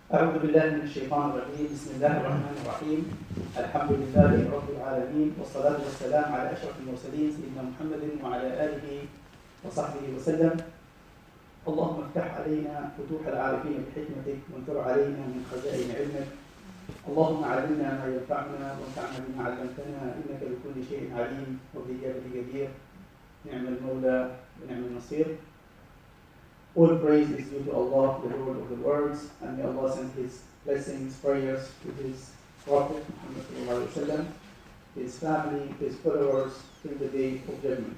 أعوذ بالله من الشيطان الرجيم. بسم الله الرحمن الرحيم. الحمد لله رب العالمين، والصلاة والسلام على أشرف المرسلين سيدنا محمد وعلى آله وصحبه وسلم. اللهم افتح علينا فتوح العارفين بحكمتك، وانشر علينا من خزائن علمك. اللهم علمنا ما ينفعنا وانفعنا بما علمتنا، إنك بكل شيء عليم وبالإجابة جدير. نعم المولى ونعم النصير. All praise is due to Allah, the Lord of the worlds, and may Allah send His blessings, prayers to His Prophet Muhammad, his family, his followers, till the day of judgment.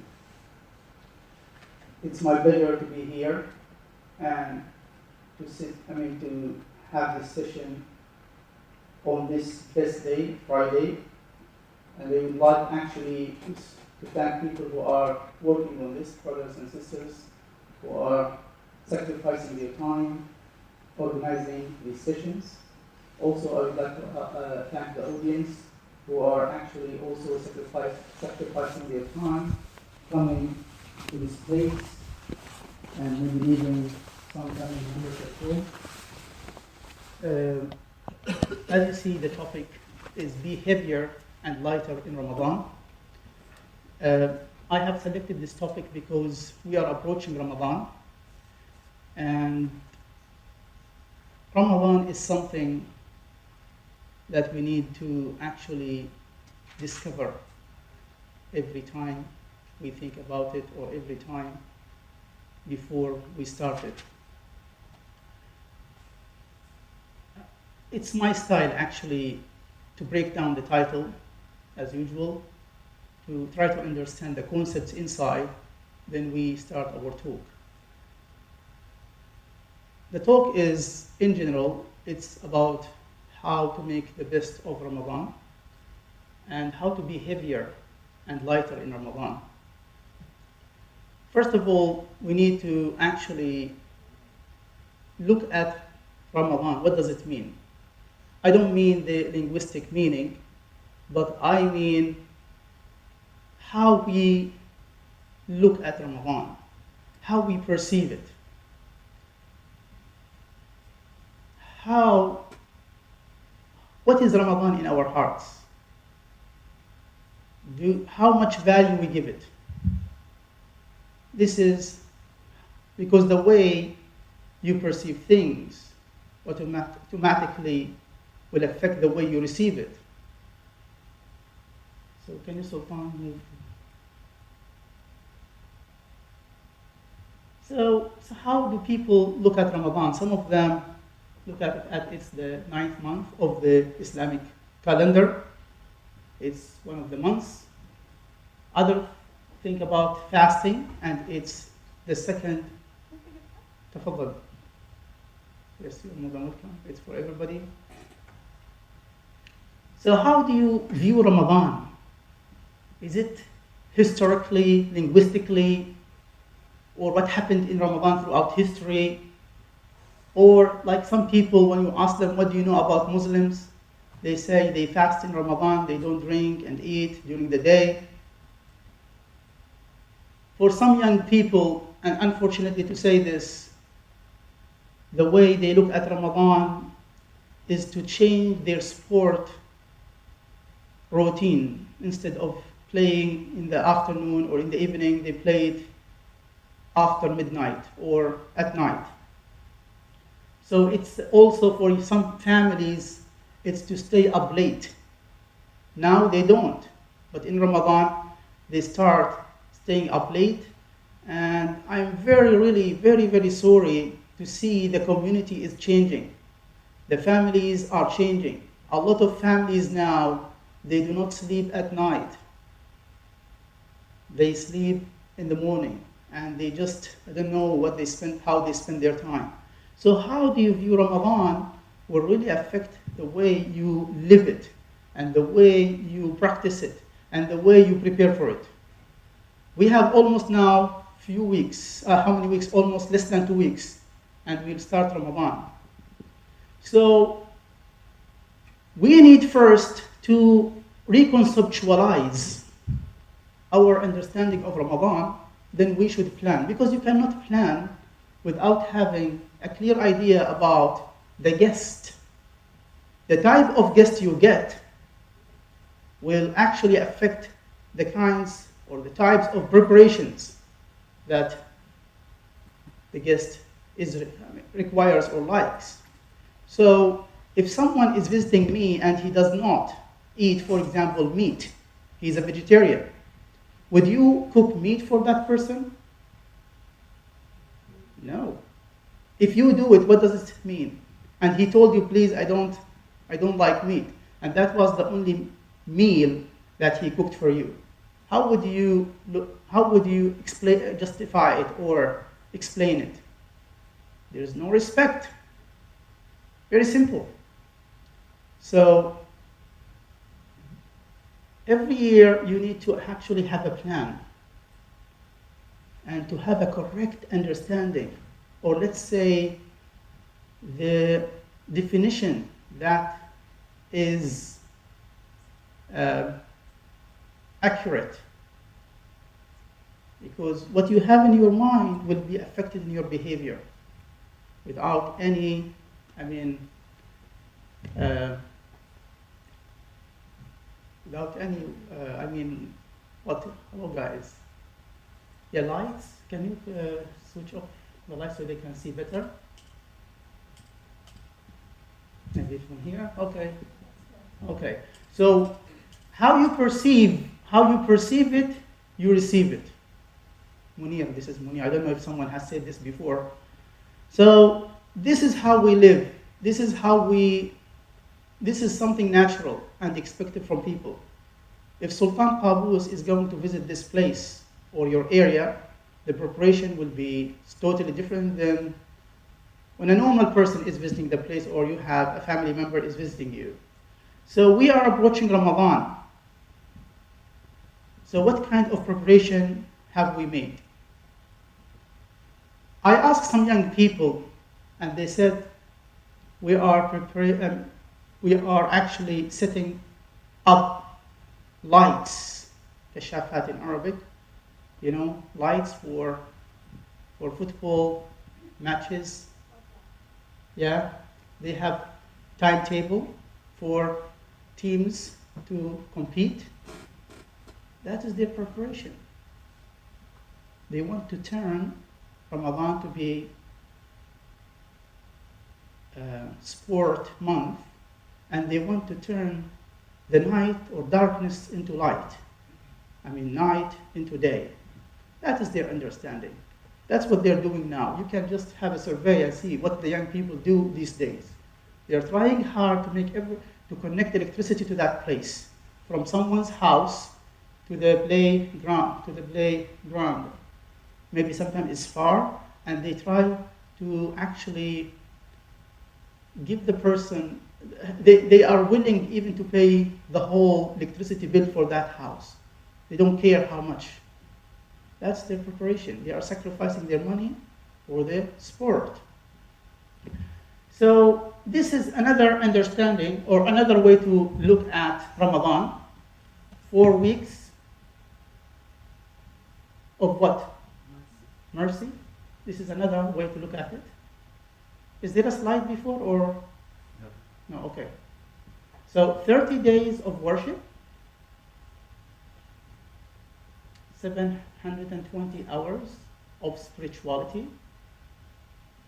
It's my pleasure to be here and to have this session on this best day, Friday, and I would like actually to thank people who are working on this, brothers and sisters, who are sacrificing their time, organizing these sessions. Also, I would like to thank the audience who are actually also sacrificing their time, coming to this place, and maybe leaving some time in here at home. As you see, the topic is be heavier and lighter in Ramadan. I have selected this topic because we are approaching Ramadan. And Ramadan is something that we need to actually discover every time we think about it, or every time before we start it. It's my style actually to break down the title as usual, to try to understand the concepts inside, then we start our talk. The talk is, in general, it's about how to make the best of Ramadan and how to be heavier and lighter in Ramadan. First of all, we need to actually look at Ramadan. What does it mean? I don't mean the linguistic meaning, but I mean how we look at Ramadan, how we perceive it. What is Ramadan in our hearts? How much value we give it? This is because the way you perceive things automatically will affect the way you receive it. So can you Sultan move? So how do people look at Ramadan? Some of them look at it it's the 9th month of the Islamic calendar. It's one of the months. Others think about fasting, and it's the second. Tafaddal. Yes, you're more than welcome. It's for everybody. So how do you view Ramadan? Is it historically, linguistically, or what happened in Ramadan throughout history? Or like some people, when you ask them, what do you know about Muslims? They say they fast in Ramadan, they don't drink and eat during the day. For some young people, and unfortunately to say this, the way they look at Ramadan is to change their sport routine. Instead of playing in the afternoon or in the evening, they play it after midnight or at night. So it's also for some families, it's to stay up late. Now they don't, but in Ramadan, they start staying up late. And I'm really, very sorry to see the community is changing. The families are changing. A lot of families now, they do not sleep at night. They sleep in the morning, and they just, I don't know how they spend their time. So how do you view Ramadan will really affect the way you live it, and the way you practice it, and the way you prepare for it. We have almost now few weeks, how many weeks? Almost less than 2 weeks, and we'll start Ramadan. So we need first to reconceptualize our understanding of Ramadan, then we should plan. Because you cannot plan without having a clear idea about the guest, the type of guest you get will actually affect the kinds or the types of preparations that the guest requires or likes. So if someone is visiting me and he does not eat, for example, meat, he's a vegetarian, would you cook meat for that person? No. If you do it, what does it mean? And he told you, please, I don't like meat. And that was the only meal that he cooked for you. How would you justify it or explain it? There is no respect. Very simple. So every year you need to actually have a plan and to have a correct understanding, or let's say the definition that is accurate, because what you have in your mind will be affected in your behavior without any, hello guys. Yeah, lights, can you switch off the lights so they can see better? Maybe from here, okay. Okay, so how you perceive it, you receive it. Muneer, this is Muneer. I don't know if someone has said this before. So this is how we live. This is something natural and expected from people. If Sultan Qaboos is going to visit this place or your area, the preparation will be totally different than when a normal person is visiting the place or you have a family member is visiting you. So we are approaching Ramadan. So what kind of preparation have we made? I asked some young people, and they said, we are actually setting up lights, kashafat in Arabic, lights for football matches. Yeah, they have timetable for teams to compete. That is their preparation. They want to turn Ramadan to be sport month, and they want to turn the night or darkness into light. Night into day. That is their understanding. That's what they're doing now. You can just have a survey and see what the young people do these days. They're trying hard to connect electricity to that place, from someone's house to the playground. Maybe sometimes it's far, and they try to actually give the person, they are willing even to pay the whole electricity bill for that house. They don't care how much. That's their preparation. They are sacrificing their money for the sport. So this is another understanding or another way to look at Ramadan. 4 weeks of what? Mercy. This is another way to look at it. Is there a slide before or? No, okay. So 30 days of worship, 720 hours of spirituality,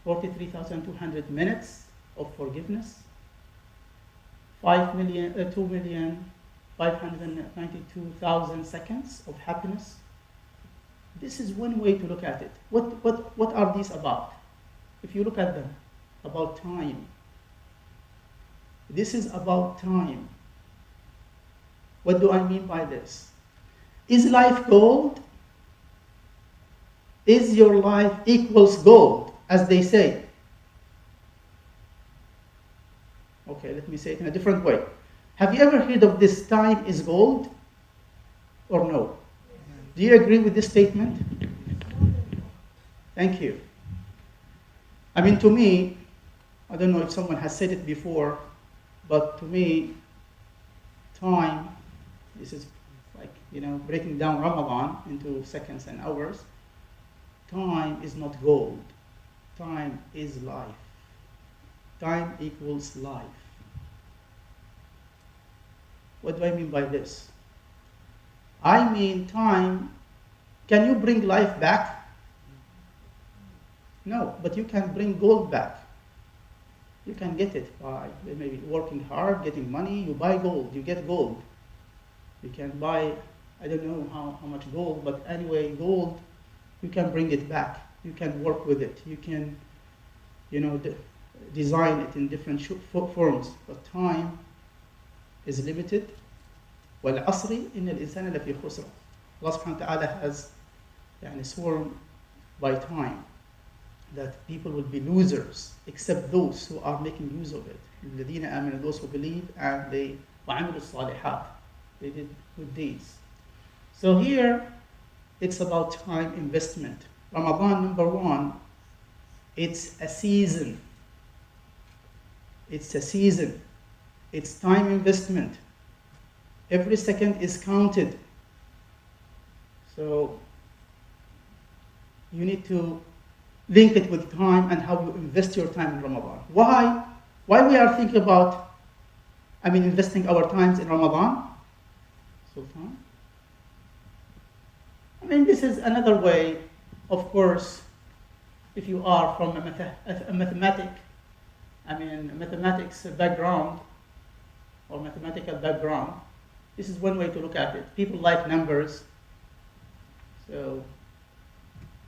43,200 minutes of forgiveness, 2,592,000 seconds of happiness. This is one way to look at it. What are these about? If you look at them, about time. This is about time. What do I mean by this? Is life gold? Is your life equals gold, as they say? Okay, let me say it in a different way. Have you ever heard of this time is gold? Or no? Do you agree with this statement? Thank you. To me, I don't know if someone has said it before, but to me, time, this is like, breaking down Ramadan into seconds and hours. Time is not gold. Time is life. time equals life. What do I mean by this? I mean time. Can you bring life back? No, but you can bring gold back. You can get it by maybe working hard, getting money. You buy gold, you get gold. You can buy, I don't know how much gold, but anyway, gold, you can bring it back. You can work with it. You can, design it in different forms. But time is limited. وَالْعَصْرِ إِنَّ الْإِنسَانَ لَفِي خُسْرٍ. Allah subhanahu wa ta'ala has sworn by time that people will be losers except those who are making use of it. الَّذِينَ آمَنُوا, those who believe and they وَعَمِلُوا الصَّالِحَاتِ, they did good deeds. So here it's about time investment. Ramadan, number one, it's a season. It's a season. It's time investment. Every second is counted. So you need to link it with time and how you invest your time in Ramadan. Why we are thinking about, investing our times in Ramadan? Sultan? This is another way, of course, if you are from a mathematics background or mathematical background, this is one way to look at it. People like numbers, so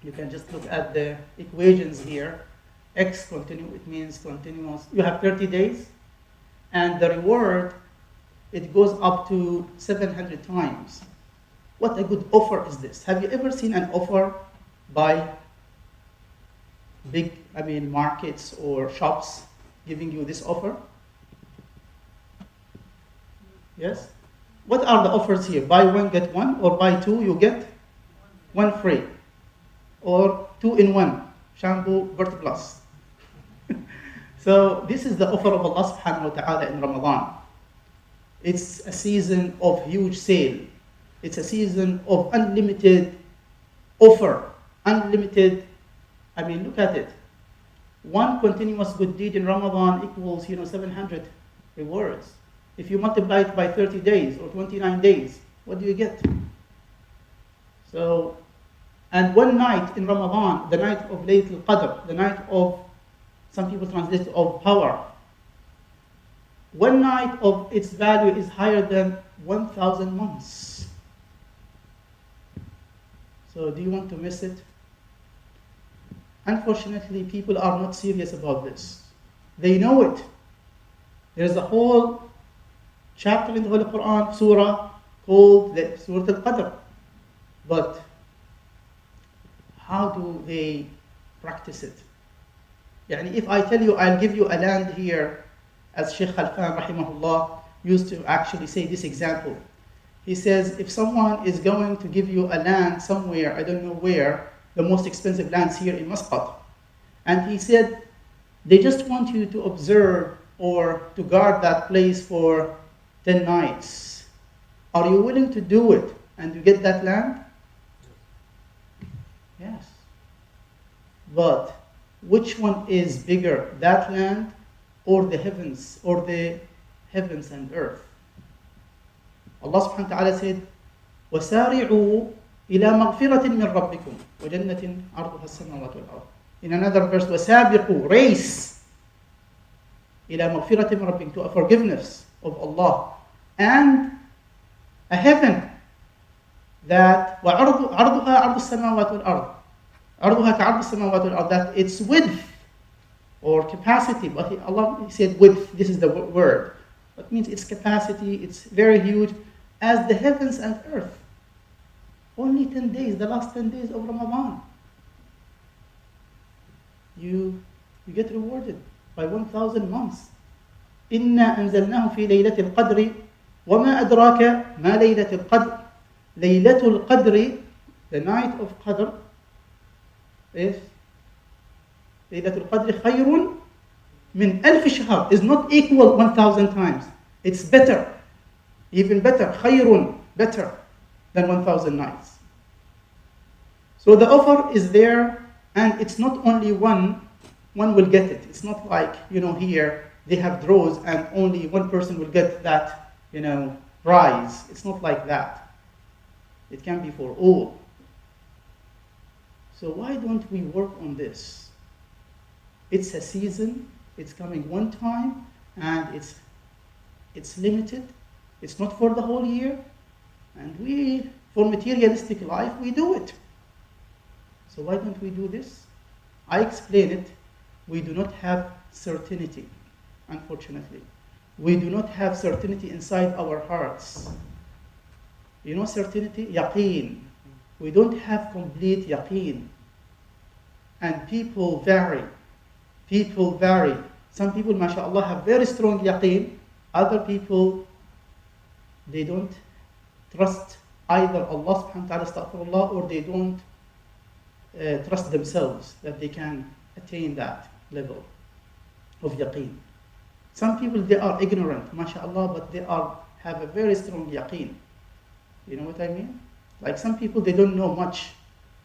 you can just look at the equations here. X it means continuous. You have 30 days, and the reward, it goes up to 700 times. What a good offer is this? Have you ever seen an offer by big, markets or shops giving you this offer? Yes? What are the offers here? Buy one, get one, or buy two, you get one free. Or 2-in-1, shampoo, Vert Plus. So this is the offer of Allah subhanahu wa ta'ala in Ramadan. It's a season of huge sale. It's a season of unlimited offer. Unlimited, look at it. One continuous good deed in Ramadan equals, 700 rewards. If you multiply it by 30 days or 29 days, what do you get? So, and one night in Ramadan, the night of Laylatul Qadr, the night of, some people translate it, of power. One night of its value is higher than 1,000 months. So do you want to miss it? Unfortunately, people are not serious about this. They know it. There's a whole chapter in the Holy Quran, surah, called the Surah Al-Qadr. But how do they practice it? If I tell you, I'll give you a land here, as Sheikh Khalfan rahimahullah used to actually say this example. He says, if someone is going to give you a land somewhere, I don't know where, the most expensive lands here in Muscat, and he said, they just want you to observe or to guard that place for 10 nights. Are you willing to do it and to get that land? Yes. But which one is bigger, that land or the heavens and earth? Allah subhanahu wa ta'ala said, وَسَارِعُوا إِلَى مَغْفِرَةٍ مِّن رَبِّكُمْ وَجَنَّةٍ عَرْضُهَا السَّمَاوَاتُ وَالْأَرْضُ. In another verse, وَسَابِقُوا, race إِلَى مَغْفِرَةٍ مِّن رَبِّكُمْ, to a forgiveness of Allah, and a heaven that وَعَرْضُهَا عَرْضُ السَّمَاوَاتُ وَالْأَرْضُ, عَرْضُهَا كَعَرْضِ السَّمَاوَاتُ وَالْأَرْضُ, that its width or capacity, but Allah said width, this is the word. That means its capacity, it's very huge, as the heavens and earth. Only 10 days, the last 10 days of Ramadan. You get rewarded by 1,000 months. إِنَّا أَنزَلْنَاهُ فِي لَيْلَةِ الْقَدْرِ وَمَا أَدْرَاكَ مَا لَيْلَةِ الْقَدْرِ. لَيْلَةُ الْقَدْرِ, the night of Qadr, is لَيْلَةُ الْقَدْرِ خَيْرٌ مِنْ أَلْفِ شَهْرٍ, is not equal 1,000 times. It's better, even better, خَيْرٌ, better than 1,000 nights. So the offer is there, and it's not only one, one will get it. It's not like, here they have draws and only one person will get that, prize. It's not like that. It can be for all. So why don't we work on this? It's a season, it's coming one time, and it's limited. It's not for the whole year. And for materialistic life, we do it. So why don't we do this? I explain it. We do not have certainty, unfortunately. We do not have certainty inside our hearts. You know certainty? Yaqeen. We don't have complete yaqeen. And people vary. People vary. Some people, mashallah, have very strong yaqeen. Other people, they don't trust either Allah subhanahu wa ta'ala, astaghfirullah, or they don't trust themselves that they can attain that level of yaqeen. Some people, they are ignorant, mashallah, but they have a very strong yaqeen. You know what I mean? Like some people, they don't know much,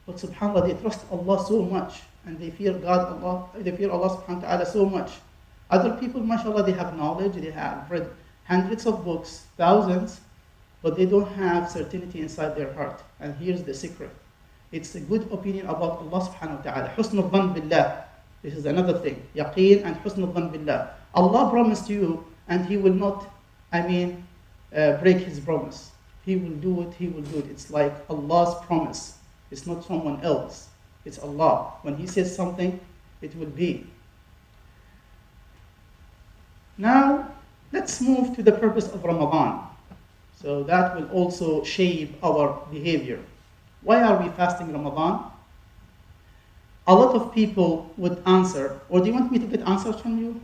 but subhanAllah, they trust Allah so much, and they fear they fear Allah subhanahu wa ta'ala so much. Other people, mashallah, they have knowledge, they have read hundreds of books, thousands, but they don't have certainty inside their heart. And here's the secret. It's a good opinion about Allah subhanahu wa ta'ala. Husn al-dhan billah. This is another thing. Yaqeen and husn al-dhan billah. Allah promised you, and He will not, break His promise. He will do it, He will do it. It's like Allah's promise. It's not someone else. It's Allah. When He says something, it will be. Now, let's move to the purpose of Ramadan. So that will also shape our behavior. Why are we fasting Ramadan? A lot of people would answer, or do you want me to get answers from you?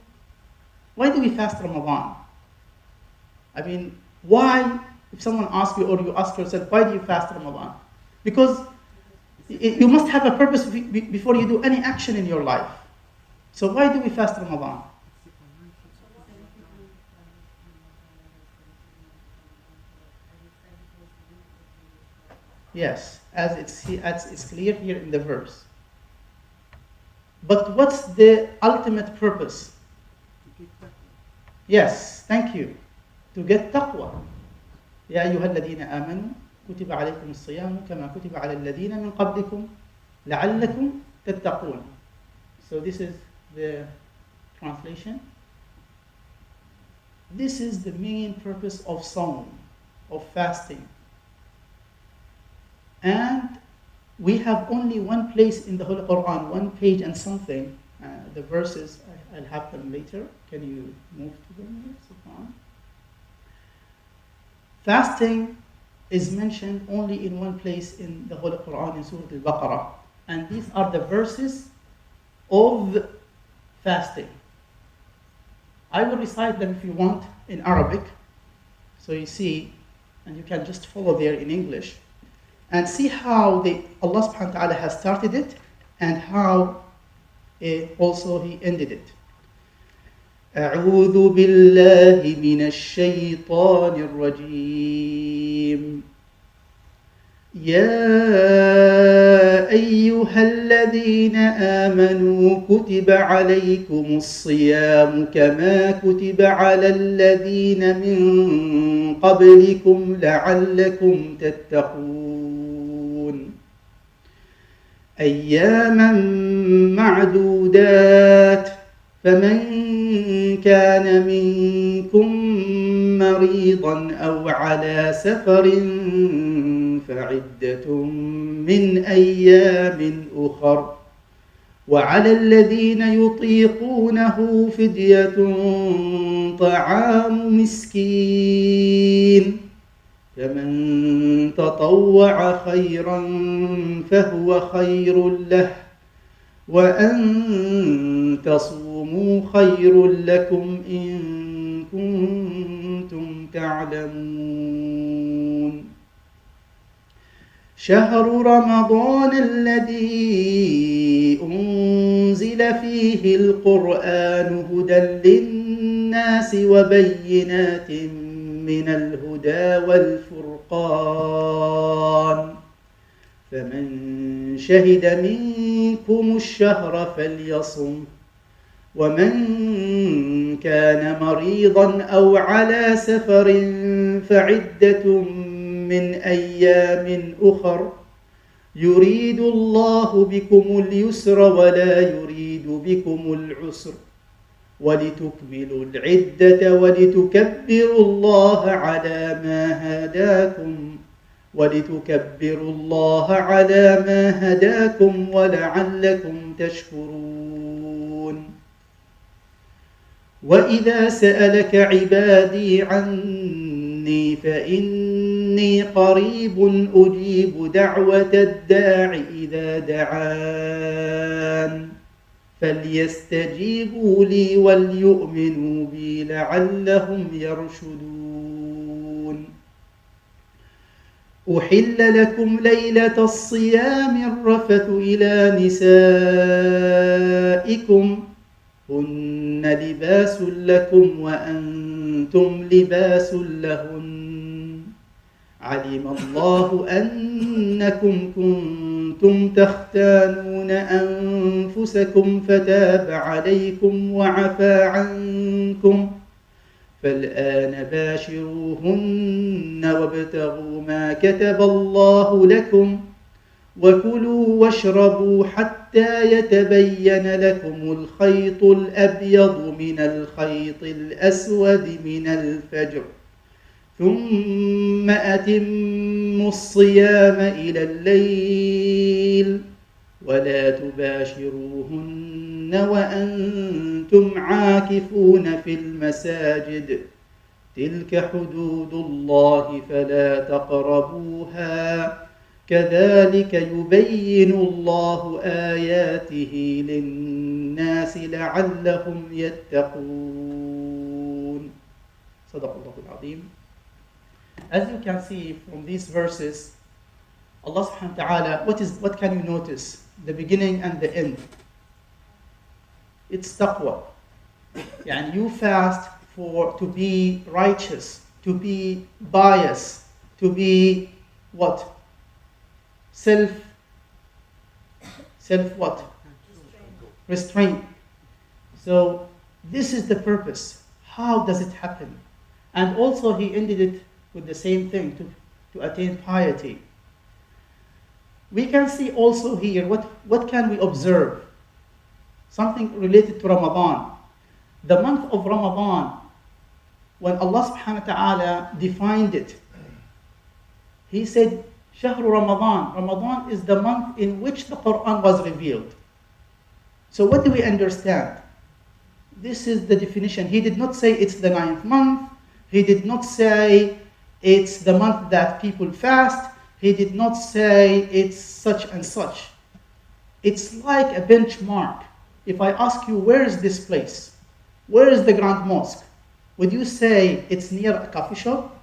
Why do we fast Ramadan? Why, if someone asks you or you ask yourself, why do you fast Ramadan? Because you must have a purpose before you do any action in your life. So why do we fast Ramadan? Yes, as it's clear here in the verse. But what's the ultimate purpose? Yes, thank you. To get taqwa. يا أيها الذين آمنوا كتب عليكم الصيام كما كتب على الذين من قبلكم لعلكم تتقون. So this is the translation. This is the main purpose of Sawm, of fasting. And we have only one place in the Holy Quran, one page and something. The verses, I'll have them later. Can you move to them? Fasting is mentioned only in one place in the Holy Quran, in Surah Al-Baqarah. And these are the verses of fasting. I will recite them if you want in Arabic. So you see, and you can just follow there in English. And see how Allah subhanahu wa ta'ala has started it and how also He ended it. أعوذ بالله من الشيطان الرجيم يا أيها الذين آمنوا كتب عليكم الصيام كما كتب على الذين من قبلكم لعلكم تتقون أياما معدودات فمن كان منكم مريضا أو على سفر فعدة من أيام أخر وعلى الذين يطيقونه فدية طعام مسكين فمن تطوع خيرا فهو خير له وأن تصوموا خير لكم إن كنتم تعلمون شهر رمضان الذي أنزل فيه القرآن هدى للناس وبينات من الهدى والفرقان فمن شهد منكم الشهر فليصم ومن كان مريضا أو على سفر فعدة من أيام أخر يريد الله بكم اليسر ولا يريد بكم العسر ولتكملوا العدة ولتكبروا الله على ما هداكم ولعلكم تشكرون وإذا سألك عبادي عني فإني قريب أجيب دعوة الداع إذا دعان فليستجيبوا لي وليؤمنوا بي لعلهم يرشدون أحل لكم ليلة الصيام الرفث إلى نسائكم هن لباس لكم وأنتم لباس لهن علم الله أنكم كنتم تختانون أنفسكم فتاب عليكم وعفى عنكم فالآن باشروهن وابتغوا ما كتب الله لكم وكلوا واشربوا حتى يتبين لكم الخيط الأبيض من الخيط الأسود من الفجر ثم أتموا الصيام إلى الليل ولا تباشروهن وأنتم عاكفون في المساجد تلك حدود الله فلا تقربوها كذلك يبين الله آياته للناس لعلهم يتقون صدق الله العظيم. As you can see from these verses, Allah subhanahu wa ta'ala, what can you notice? The beginning and the end. It's taqwa. And you fast to be righteous, to be pious, to be what? Self what? Restraint. So this is the purpose. How does it happen? And also he ended it with the same thing, to attain piety. We can see also here, what can we observe? Something related to Ramadan. The month of Ramadan, when Allah subhanahu wa ta'ala defined it, He said, Shahru Ramadan. Ramadan is the month in which the Quran was revealed. So what do we understand? This is the definition. He did not say it's the 9th month. He did not say it's the month that people fast. He did not say it's such and such. It's like a benchmark. If I ask you, where is this place? Where is the Grand Mosque? Would you say it's near a coffee shop?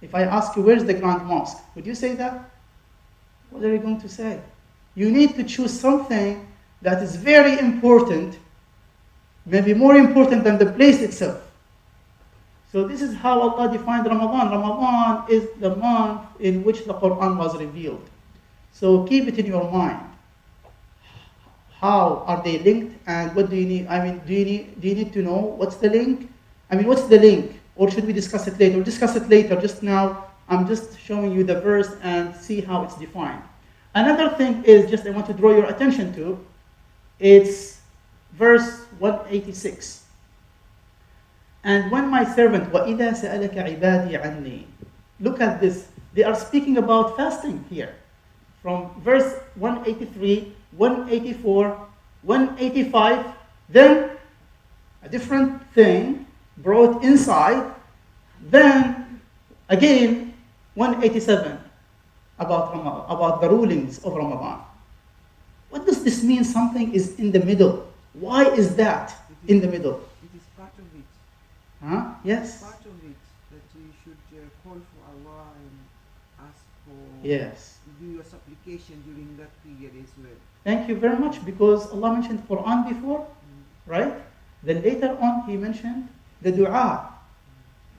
If I ask you, where is the Grand Mosque? Would you say that? What are you going to say? You need to choose something that is very important, maybe more important than the place itself. So this is how Allah defined Ramadan. Ramadan is the month in which the Quran was revealed. So keep it in your mind. How are they linked, and what do you need? I mean, do you need to know what's the link? I mean, what's the link? Or should we discuss it later? We'll discuss it later. Just now, I'm just showing you the verse and see how it's defined. Another thing is, just I want to draw your attention to, it's verse 186. And when my servant, وَإِذَا سَأَلَكَ عِبَادِي عَنِّي. Look at this. They are speaking about fasting here. From verse 183, 184, 185, then a different thing brought inside, then again 187 about the rulings of Ramadan. What does this mean? Something is in the middle. Why is that in the middle? It is part of it. Huh? Yes. Part of it that you should call for Allah and ask for. Yes. Do your supplication during that period as well. Thank you very much, because Allah mentioned Quran before, right? Then later on He mentioned the dua,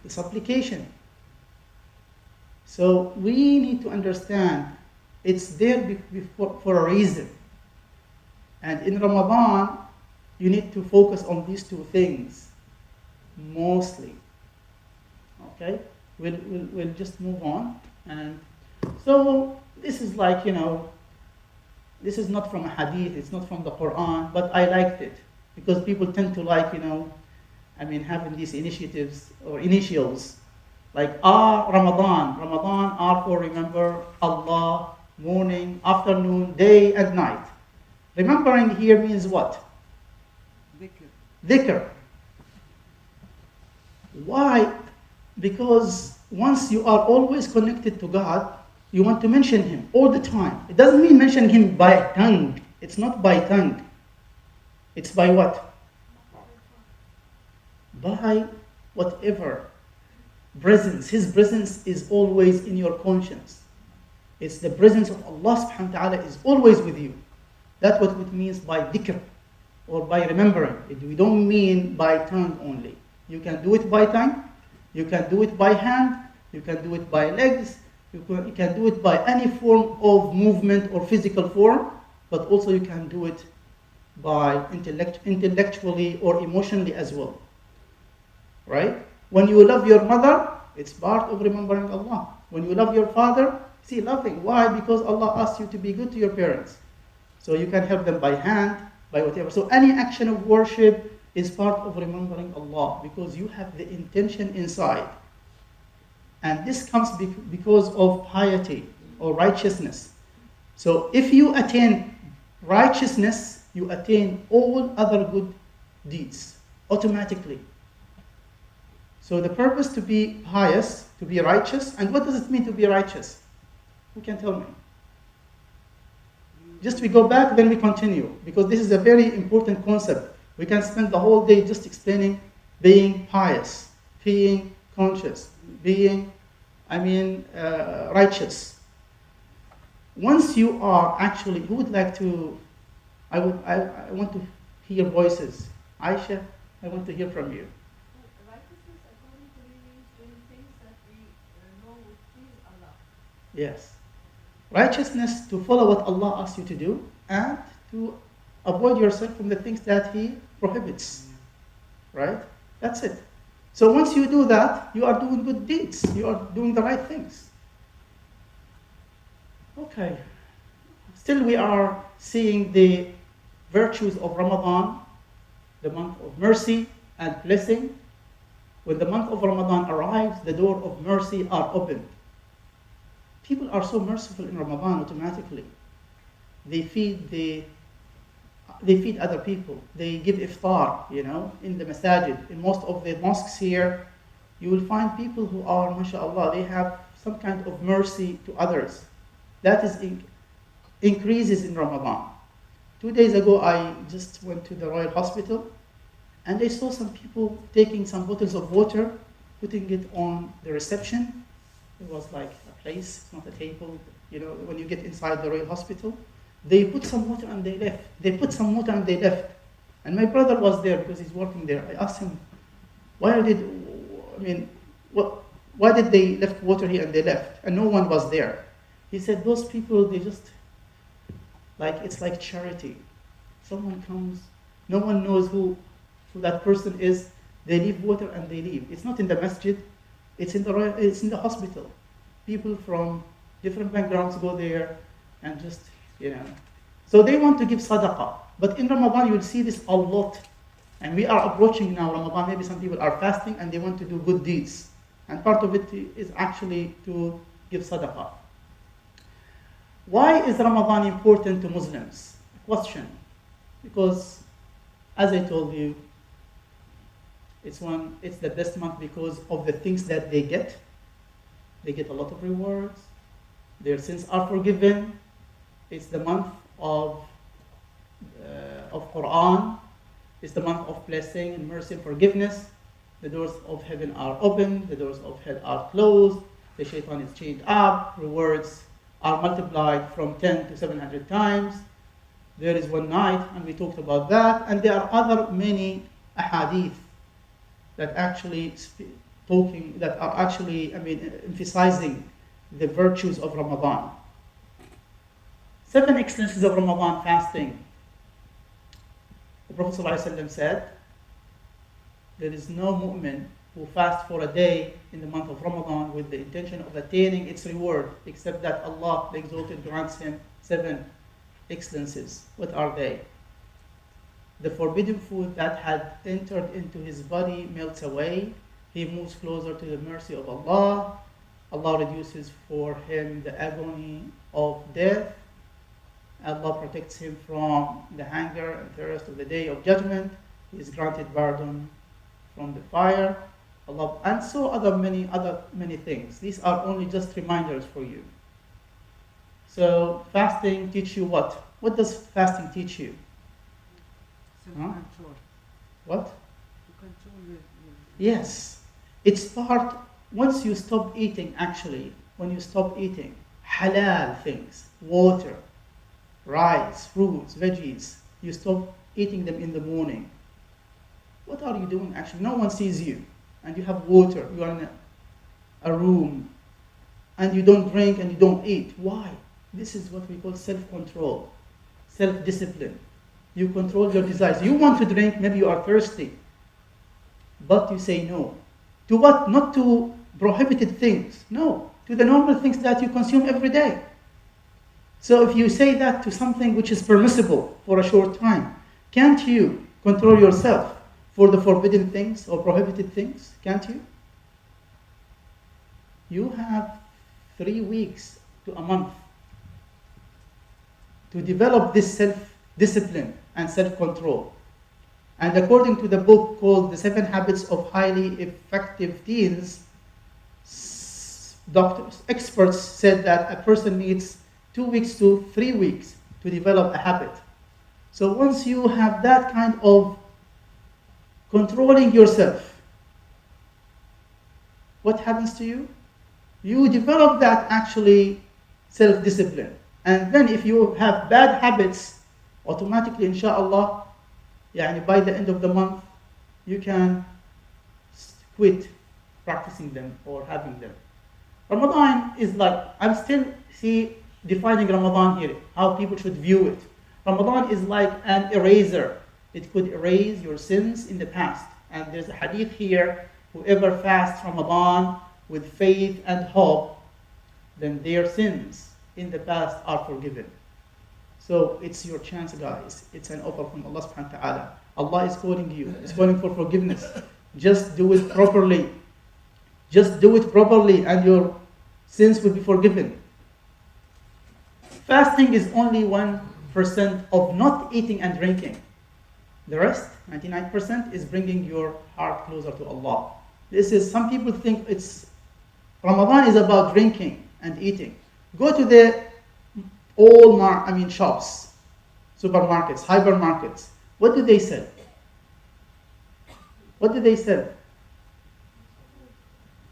the supplication. So we need to understand it's there for a reason. And in Ramadan, you need to focus on these two things mostly. Okay? We'll just move on. And so this is like, this is not from a hadith, it's not from the Quran, but I liked it because people tend to like, having these initiatives or initials like Ramadan. Ramadan, R for remember Allah, morning, afternoon, day, and night. Remembering here means what? Dhikr. Dhikr. Why? Because once you are always connected to God, you want to mention Him all the time. It doesn't mean mention Him by tongue. It's not by tongue. It's by what? By whatever presence. His presence is always in your conscience. It's the presence of Allah subhanahu wa ta'ala is always with you. That's what it means by dhikr or by remembering. We don't mean by tongue only. You can do it by tongue, you can do it by hand, you can do it by legs, you can do it by any form of movement or physical form, but also you can do it by intellectually or emotionally as well. Right? When you love your mother, it's part of remembering Allah. When you love your father, see, loving. Why? Because Allah asked you to be good to your parents. So you can help them by hand, by whatever. So any action of worship is part of remembering Allah because you have the intention inside. And this comes because of piety or righteousness. So if you attain righteousness, you attain all other good deeds automatically. So the purpose to be pious, to be righteous, and what does it mean to be righteous? Who can tell me? Just we go back, then we continue, because this is a very important concept. We can spend the whole day just explaining being pious, being conscious, being, righteous. Once you are actually, who would like to, I want to hear voices. Aisha, I want to hear from you. Righteousness, according to me, means doing things that we know would please Allah. Yes. Righteousness, to follow what Allah asks you to do, and to avoid yourself from the things that He prohibits. Right? That's it. So once you do that, you are doing good deeds. You are doing the right things. Okay. Still we are seeing the virtues of Ramadan, the month of mercy and blessing. When the month of Ramadan arrives, the door of mercy are opened. People are so merciful in Ramadan automatically. They feed other people. They give iftar, in the masajid. In most of the mosques here, you will find people who are, mashallah, they have some kind of mercy to others. That is increases in Ramadan. 2 days ago, I just went to the Royal Hospital, and I saw some people taking some bottles of water, putting it on the reception. It was like a place, not a table. When you get inside the Royal Hospital, they put some water and they left. They put some water and they left. And my brother was there because he's working there. I asked him, why did they left water here and they left? And no one was there. He said, those people, they just, it's like charity. Someone comes, no one knows who that person is. They leave water and they leave. It's not in the masjid. It's in the hospital. People from different backgrounds go there and just, So they want to give sadaqah. But in Ramadan, you will see this a lot. And we are approaching now Ramadan. Maybe some people are fasting and they want to do good deeds. And part of it is actually to give sadaqah. Why is Ramadan important to Muslims? Question. Because, as I told you, it's the best month because of the things that they get. They get a lot of rewards. Their sins are forgiven. It's the month of Quran. It's the month of blessing and mercy and forgiveness. The doors of heaven are open. The doors of hell are closed. The shaitan is chained up. Rewards are multiplied from 10 to 700 times. There is one night, and we talked about that. And there are other many ahadith that actually emphasizing the virtues of Ramadan. 7 excellences of Ramadan fasting. The Prophet ﷺ said, there is no mu'min who fasts for a day in the month of Ramadan with the intention of attaining its reward, except that Allah, the Exalted, grants him 7 excellences. What are they? The forbidden food that had entered into his body melts away. He moves closer to the mercy of Allah. Allah reduces for him the agony of death. Allah protects him from the hunger and thirst of the day of judgment. He is granted pardon from the fire. Allah, and so many things. These are only just reminders for you. So fasting teach you what? What does fasting teach you? Self-control. What? To control your Yes. It starts once you stop eating, actually, when you stop eating halal things, water, rice, fruits, veggies, you stop eating them in the morning. What are you doing actually? No one sees you, and you have water, you are in a room, and you don't drink and you don't eat. Why? This is what we call self-control, self-discipline. You control your desires. You want to drink, maybe you are thirsty, but you say no. To what? Not to prohibited things. No, to the normal things that you consume every day. So if you say that to something which is permissible for a short time, can't you control yourself for the forbidden things or prohibited things? Can't you? You have 3 weeks to a month to develop this self-discipline and self-control. And according to the book called The 7 Habits of Highly Effective Teens, doctors, experts said that a person needs 2 weeks to 3 weeks to develop a habit. So once you have that kind of controlling yourself, what happens to you? You develop that actually self-discipline. And then if you have bad habits, automatically, inshallah, by the end of the month, you can quit practicing them or having them. Ramadan is like, I'm still defining Ramadan here, how people should view it. Ramadan is like an eraser. It could erase your sins in the past. And there's a hadith here, whoever fasts Ramadan with faith and hope, then their sins in the past are forgiven. So it's your chance, guys. It's an offer from Allah subhanahu wa ta'ala. Allah is calling you. He's calling for forgiveness. Just do it properly. Just do it properly and your sins will be forgiven. Fasting is only 1% of not eating and drinking. The rest, 99%, is bringing your heart closer to Allah. Some people think Ramadan is about drinking and eating. Go to the shops, supermarkets, hypermarkets. What do they sell? What do they sell?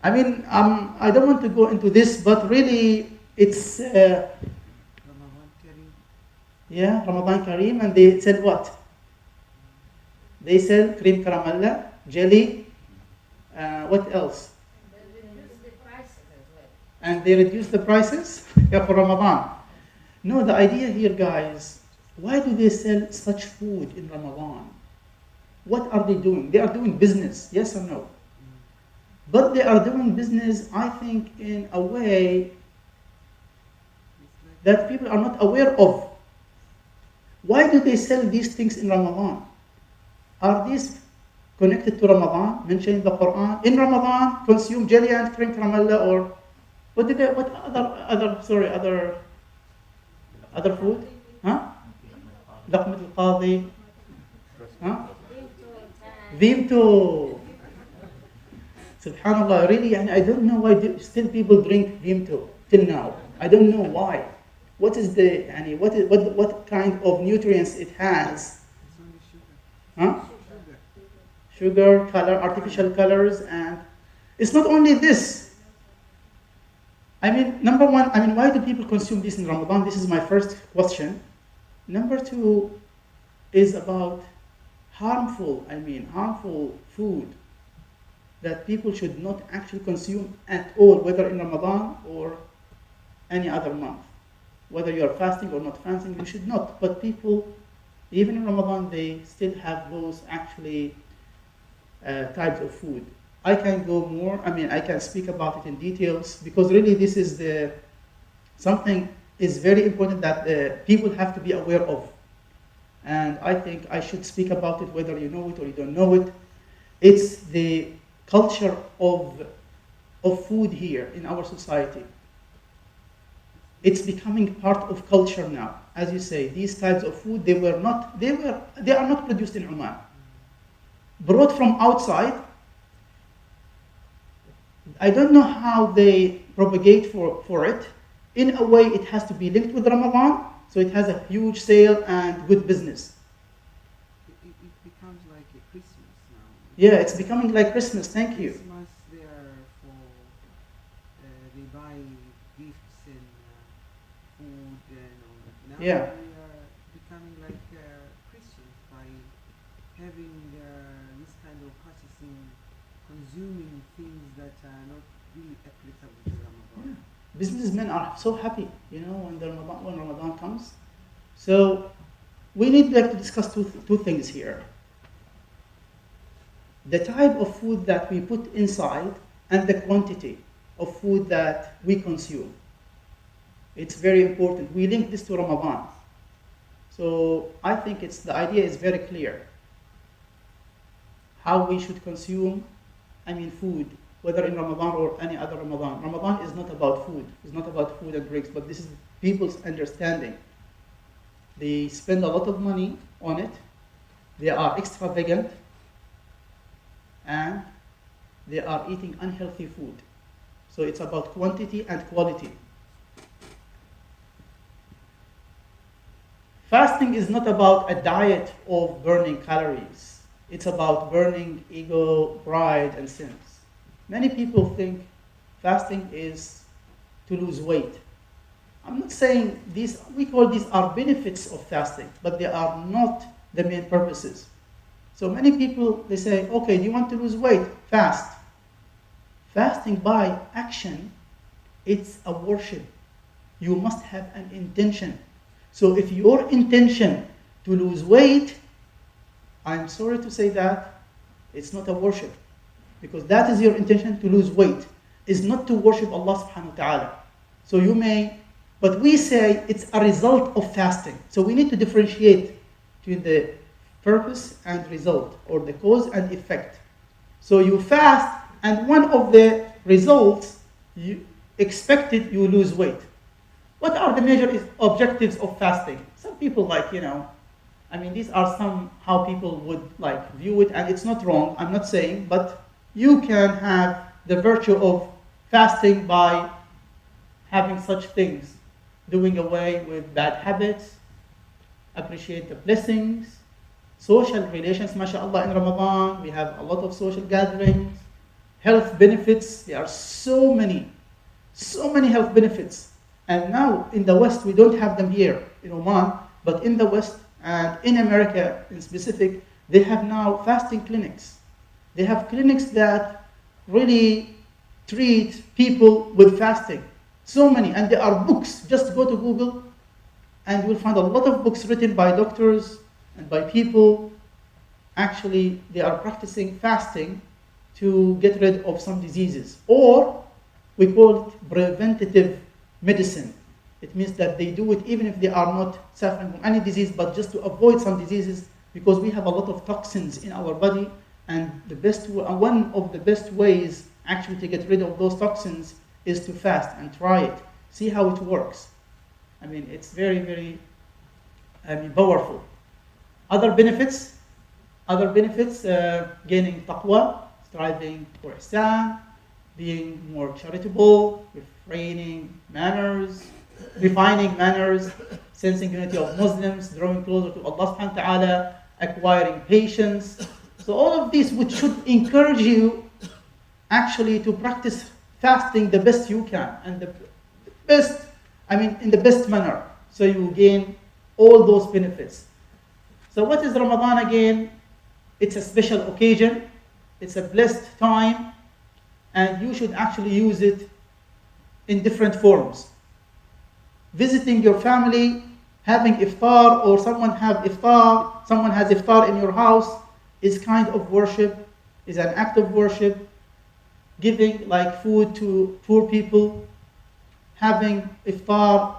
I don't want to go into this, but really, it's Ramadan Kareem. Ramadan Kareem, and they sell what? They sell cream caramella, jelly. What else? And they reduce the prices for Ramadan. No, the idea here, guys, why do they sell such food in Ramadan? What are they doing? They are doing business, yes or no? But they are doing business, I think, in a way that people are not aware of. Why do they sell these things in Ramadan? Are these connected to Ramadan, mentioned in the Quran? In Ramadan, consume jelly and cream caramella, or other food? لقمة القاضي. Vimto. Subhanallah, really, I don't know why still people drink Vimto till now. I don't know why. What is what kind of nutrients it has? It's only sugar. Sugar, color, artificial colors, and it's not only this. Number one, why do people consume this in Ramadan? This is my first question. Number two is about harmful food that people should not actually consume at all, whether in Ramadan or any other month. Whether you are fasting or not fasting, you should not. But people Even in Ramadan, they still have those actually types of food. I can go more. I mean, I can speak about it in details because really this is something is very important that people have to be aware of. And I think I should speak about it whether you know it or you don't know it. It's the culture of food here in our society. It's becoming part of culture now. As you say, these types of food, they are not produced in Oman. Brought from outside. I don't know how they propagate for it. In a way, it has to be linked with Ramadan, so it has a huge sale and good business. It becomes like a Christmas now. Yeah, it's becoming like Christmas. Thank you. Christmas, they are for they buy gifts and food and all that. Now Yeah. we are becoming like Christians by having this kind of purchasing, consuming things that are not really applicable to Ramadan. Businessmen are so happy, when Ramadan comes. So we need to discuss two things here. The type of food that we put inside and the quantity of food that we consume. It's very important. We link this to Ramadan. So I think the idea is very clear. How we should consume, food, whether in Ramadan or any other Ramadan. Ramadan is not about food. It's not about food and drinks, but this is people's understanding. They spend a lot of money on it. They are extravagant. And they are eating unhealthy food. So it's about quantity and quality. Fasting is not about a diet of burning calories. It's about burning ego, pride, and sins. Many people think fasting is to lose weight. I'm not saying we call these are benefits of fasting, but they are not the main purposes. So many people, they say, okay, do you want to lose weight? Fast. Fasting by action, it's a worship. You must have an intention. So if your intention to lose weight, I'm sorry to say that, it's not a worship. Because that is your intention to lose weight. It's not to worship Allah subhanahu wa ta'ala. So but we say it's a result of fasting. So we need to differentiate between the purpose and result, or the cause and effect. So you fast, and one of the results, you expected you lose weight. What are the major objectives of fasting? Some people these are how people would view it, and it's not wrong, I'm not saying, but you can have the virtue of fasting by having such things, doing away with bad habits, appreciate the blessings, social relations, mashallah, in Ramadan, we have a lot of social gatherings, health benefits, there are so many health benefits. And now in the West, we don't have them here in Oman, but in the West and in America in specific, they have now fasting clinics. They have clinics that really treat people with fasting. So many, and there are books. Just go to Google and you'll find a lot of books written by doctors and by people. Actually, they are practicing fasting to get rid of some diseases. Or we call it preventative medicine. It means that they do it even if they are not suffering from any disease, but just to avoid some diseases, because we have a lot of toxins in our body, and one of the best ways actually to get rid of those toxins is to fast and try it. See how it works. It's very, very powerful. Other benefits, gaining taqwa, striving for ihsan, being more charitable, refining manners, sensing unity of Muslims, drawing closer to Allah subhanahu wa ta'ala, acquiring patience. So all of these which should encourage you actually to practice fasting the best you can, and in the best manner, so you gain all those benefits. So what is Ramadan again? It's a special occasion, it's a blessed time, and you should actually use it in different forms. Visiting your family Having iftar or someone has iftar in your house is kind of worship, is an act of worship. Giving like food to poor people, having iftar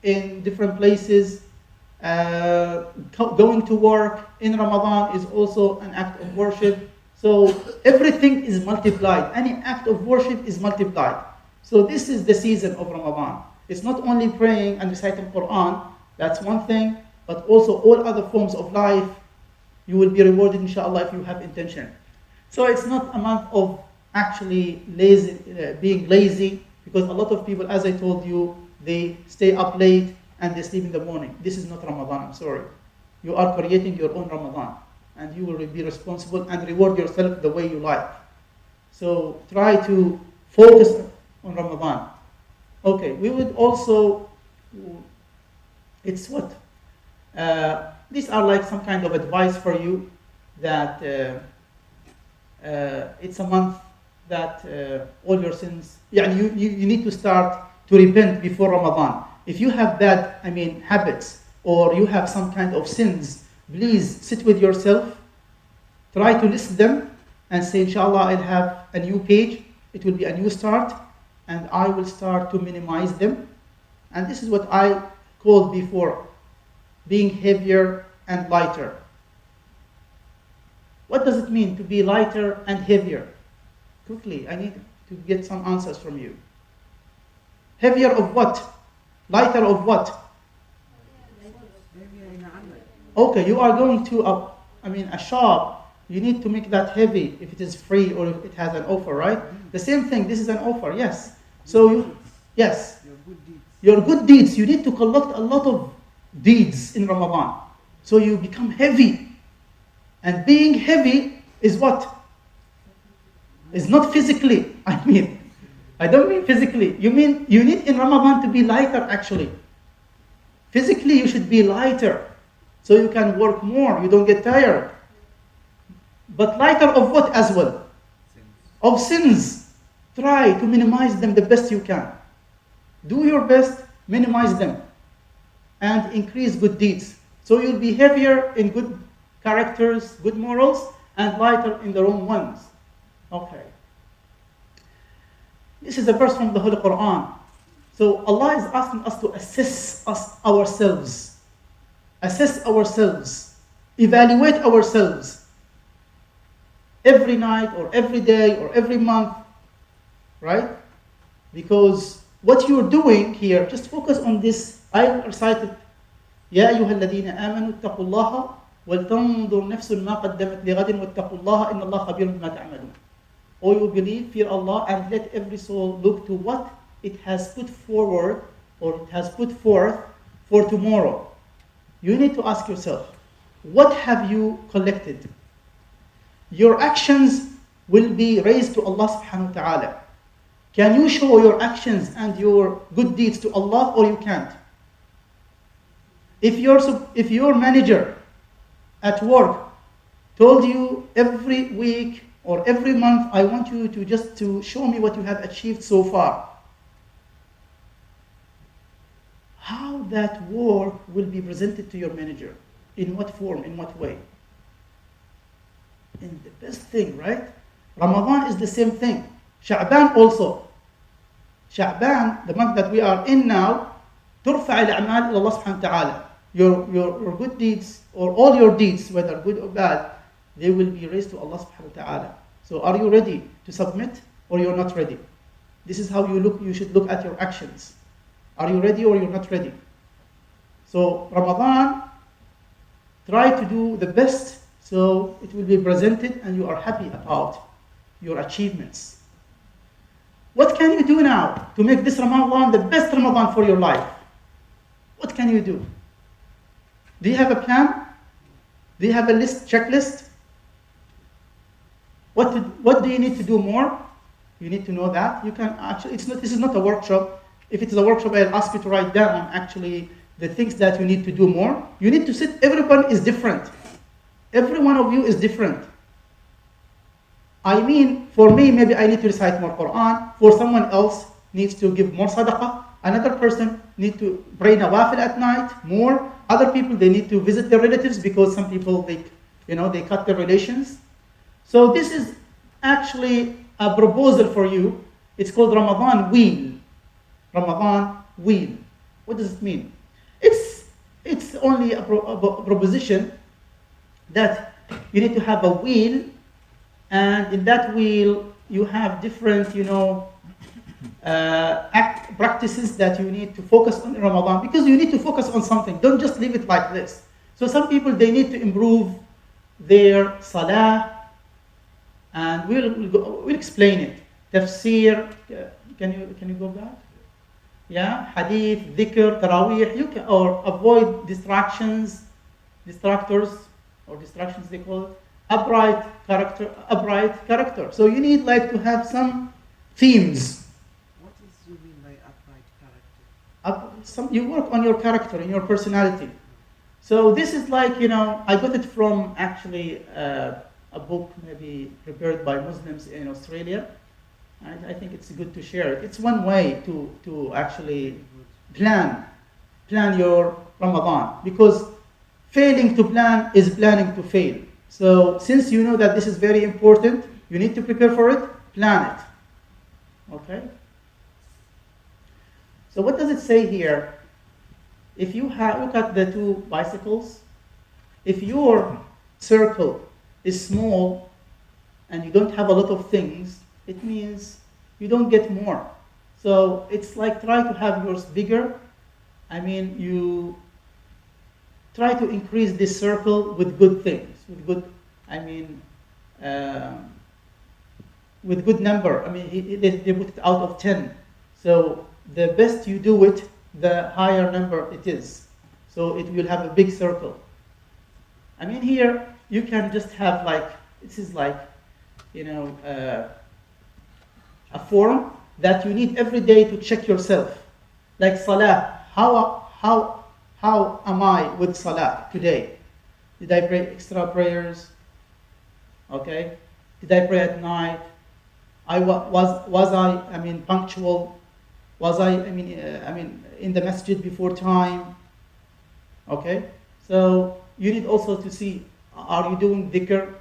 in different places, going to work in Ramadan is also an act of worship. So everything is multiplied. Any act of worship is multiplied. So this is the season of Ramadan. It's not only praying and reciting Quran, that's one thing, but also all other forms of life, you will be rewarded inshallah if you have intention. So it's not a month of actually being lazy, because a lot of people, as I told you, they stay up late and they sleep in the morning. This is not Ramadan, I'm sorry. You are creating your own Ramadan, and you will be responsible and reward yourself the way you like. So try to focus on Ramadan. Okay, we would also, it's what? These are like some kind of advice for you, that it's a month that all your sins, you need to start to repent before Ramadan. If you have bad, habits, or you have some kind of sins, please sit with yourself, try to list them, and say, inshallah, I'll have a new page, it will be a new start, and I will start to minimize them. And this is what I called before, being heavier and lighter. What does it mean to be lighter and heavier? Quickly, I need to get some answers from you. Heavier of what? Lighter of what? Okay, you are going to a shop. You need to make that heavy if it is free or if it has an offer, right? The same thing, this is an offer, yes. So yes, your good deeds, you need to collect a lot of deeds in Ramadan. So you become heavy. And being heavy is what? Is not physically. I don't mean physically. You mean you need in Ramadan to be lighter actually. Physically you should be lighter, so you can work more, you don't get tired. But lighter of what as well? Of sins. Try to minimize them the best you can. Do your best, minimize them, and increase good deeds. So you'll be heavier in good characters, good morals, and lighter in the wrong ones. Okay. This is a verse from the Holy Quran. So Allah is asking us to assess ourselves. Assess ourselves. Evaluate ourselves. Every night or every day or every month. Right? Because what you're doing here, just focus on this. I recited, يا أيها الذين آمنوا اتقوا الله ولتنظر نفس ما قدمت لغد واتقوا الله إن الله خبير بما تعملون. O you believe, fear Allah, and let every soul look to what it has put forward or it has put forth for tomorrow. You need to ask yourself, what have you collected? Your actions will be raised to Allah subhanahu wa ta'ala. Can you show your actions and your good deeds to Allah, or you can't? If your manager at work told you every week or every month, I want you to just to show me what you have achieved so far, how that work will be presented to your manager? In what form, in what way? And the best thing, right? Ramadan is the same thing. Sha'ban also. Sha'ban, the month that we are in now, ترفع الأعمال إلى الله سبحانه وتعالى. Your good deeds, or all your deeds, whether good or bad, they will be raised to Allah subhanahu wa ta'ala. So are you ready to submit, or you're not ready? This is how you should look at your actions. Are you ready or you're not ready? So Ramadan, try to do the best so it will be presented and you are happy about your achievements. What can you do now to make this Ramadan the best Ramadan for your life? What can you do? Do you have a plan? Do you have a checklist? What do you need to do more? You need to know that. You can actually, this is not a workshop. If it is a workshop, I'll ask you to write down actually the things that you need to do more. You need to sit, everyone is different. Every one of you is different. For me, maybe I need to recite more Quran. For someone else, needs to give more sadaqah. Another person need to pray nawafil at night more. Other people, they need to visit their relatives because some people, they cut their relations. So this is actually a proposal for you. It's called Ramadan wheel. Ramadan wheel. What does it mean? It's only a proposition that you need to have a wheel, and in that wheel you have different, practices that you need to focus on in Ramadan, because you need to focus on something. Don't just leave it like this. So some people, they need to improve their salah, and we'll explain it. Tafsir, can you go back? Yeah, hadith, dhikr, taraweeh, or avoid distractors, or distractions they call it. Upright character. So you need to have some themes. What is you mean by upright character? You work on your character and your personality. So this is I got it from actually a book maybe prepared by Muslims in Australia. I think it's good to share it. It's one way to actually plan your Ramadan, because failing to plan is planning to fail. So since you know that this is very important, you need to prepare for it, plan it. Okay? So what does it say here? If you look at the two bicycles, if your circle is small and you don't have a lot of things, it means you don't get more. So it's try to have yours bigger. You try to increase this circle with good things, with good number. They put it out of 10. So the best you do it, the higher number it is. So it will have a big circle. Here you can just have this is a form that you need every day to check yourself. Like salah, how am I with salah today? Did I pray extra prayers? Okay. Did I pray at night? Was I punctual? Was I in the masjid before time? Okay. So you need also to see, are you doing dhikr?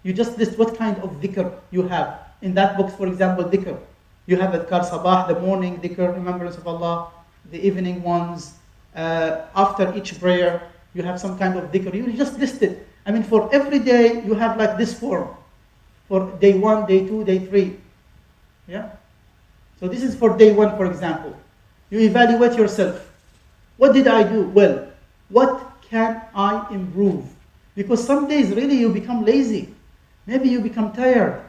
You just list what kind of dhikr you have. In that book, for example, dhikr. You have adhkar sabah, the morning dhikr, remembrance of Allah, the evening ones. After each prayer, you have some kind of dhikr. You just list it. For every day, you have this form. For day 1, day 2, day 3. Yeah? So this is for day 1, for example. You evaluate yourself. What did I do well? What can I improve? Because some days, really, you become lazy. Maybe you become tired.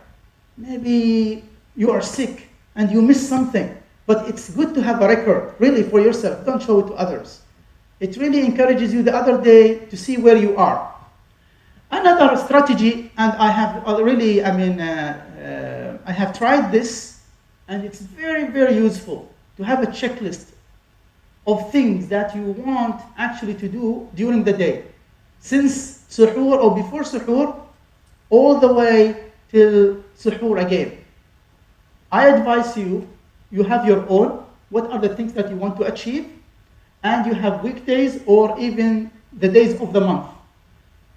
Maybe you are sick and you miss something. But it's good to have a record, really, for yourself. Don't show it to others. It really encourages you the other day to see where you are. Another strategy, and I have really, I have tried this, and it's very, very useful to have a checklist of things that you want actually to do during the day. Since suhoor or before suhoor, all the way till suhoor again. I advise you have your own, what are the things that you want to achieve, and you have weekdays or even the days of the month.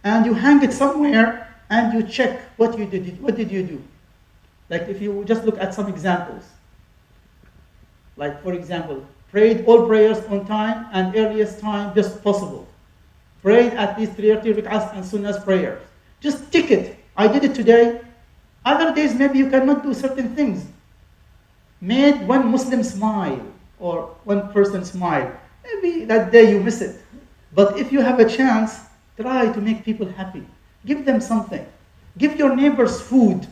And you hang it somewhere and you check what you did. What did you do? If you just look at some examples. For example, prayed all prayers on time and earliest time just possible. Prayed at least 30 rak'ahs and sunnahs prayers. Just tick it. I did it today. Other days maybe you cannot do certain things. Made one Muslim smile or one person smile. Maybe that day you miss it. But if you have a chance, try to make people happy. Give them something. Give your neighbors food.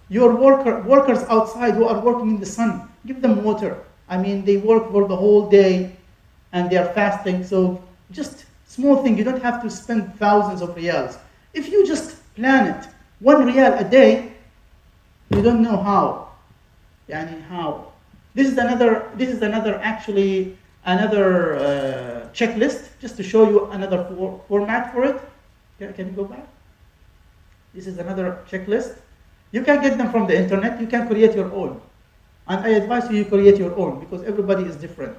Your workers outside who are working in the sun, give them water. They work for the whole day and they are fasting. So just small thing. You don't have to spend thousands of riyals. If you just plan it, 1 riyal a day, you don't know how. How. This is another checklist, just to show you another format for it. Can you go back? This is another checklist. You can get them from the internet. You can create your own. And I advise you create your own, because everybody is different.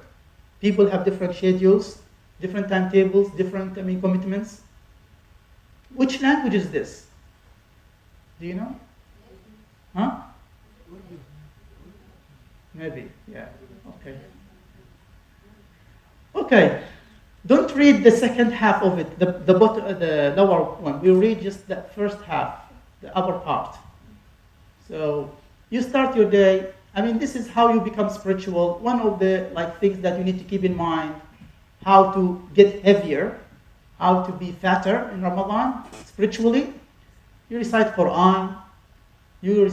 People have different schedules, different timetables, different commitments. Which language is this? Do you know? Huh? Maybe, yeah. Okay. Okay. Don't read the second half of it, the lower one. We read just the first half, the upper part. So you start your day. I mean, this is how you become spiritual. One of the things that you need to keep in mind: how to get heavier, how to be fatter in Ramadan spiritually. You recite Quran. You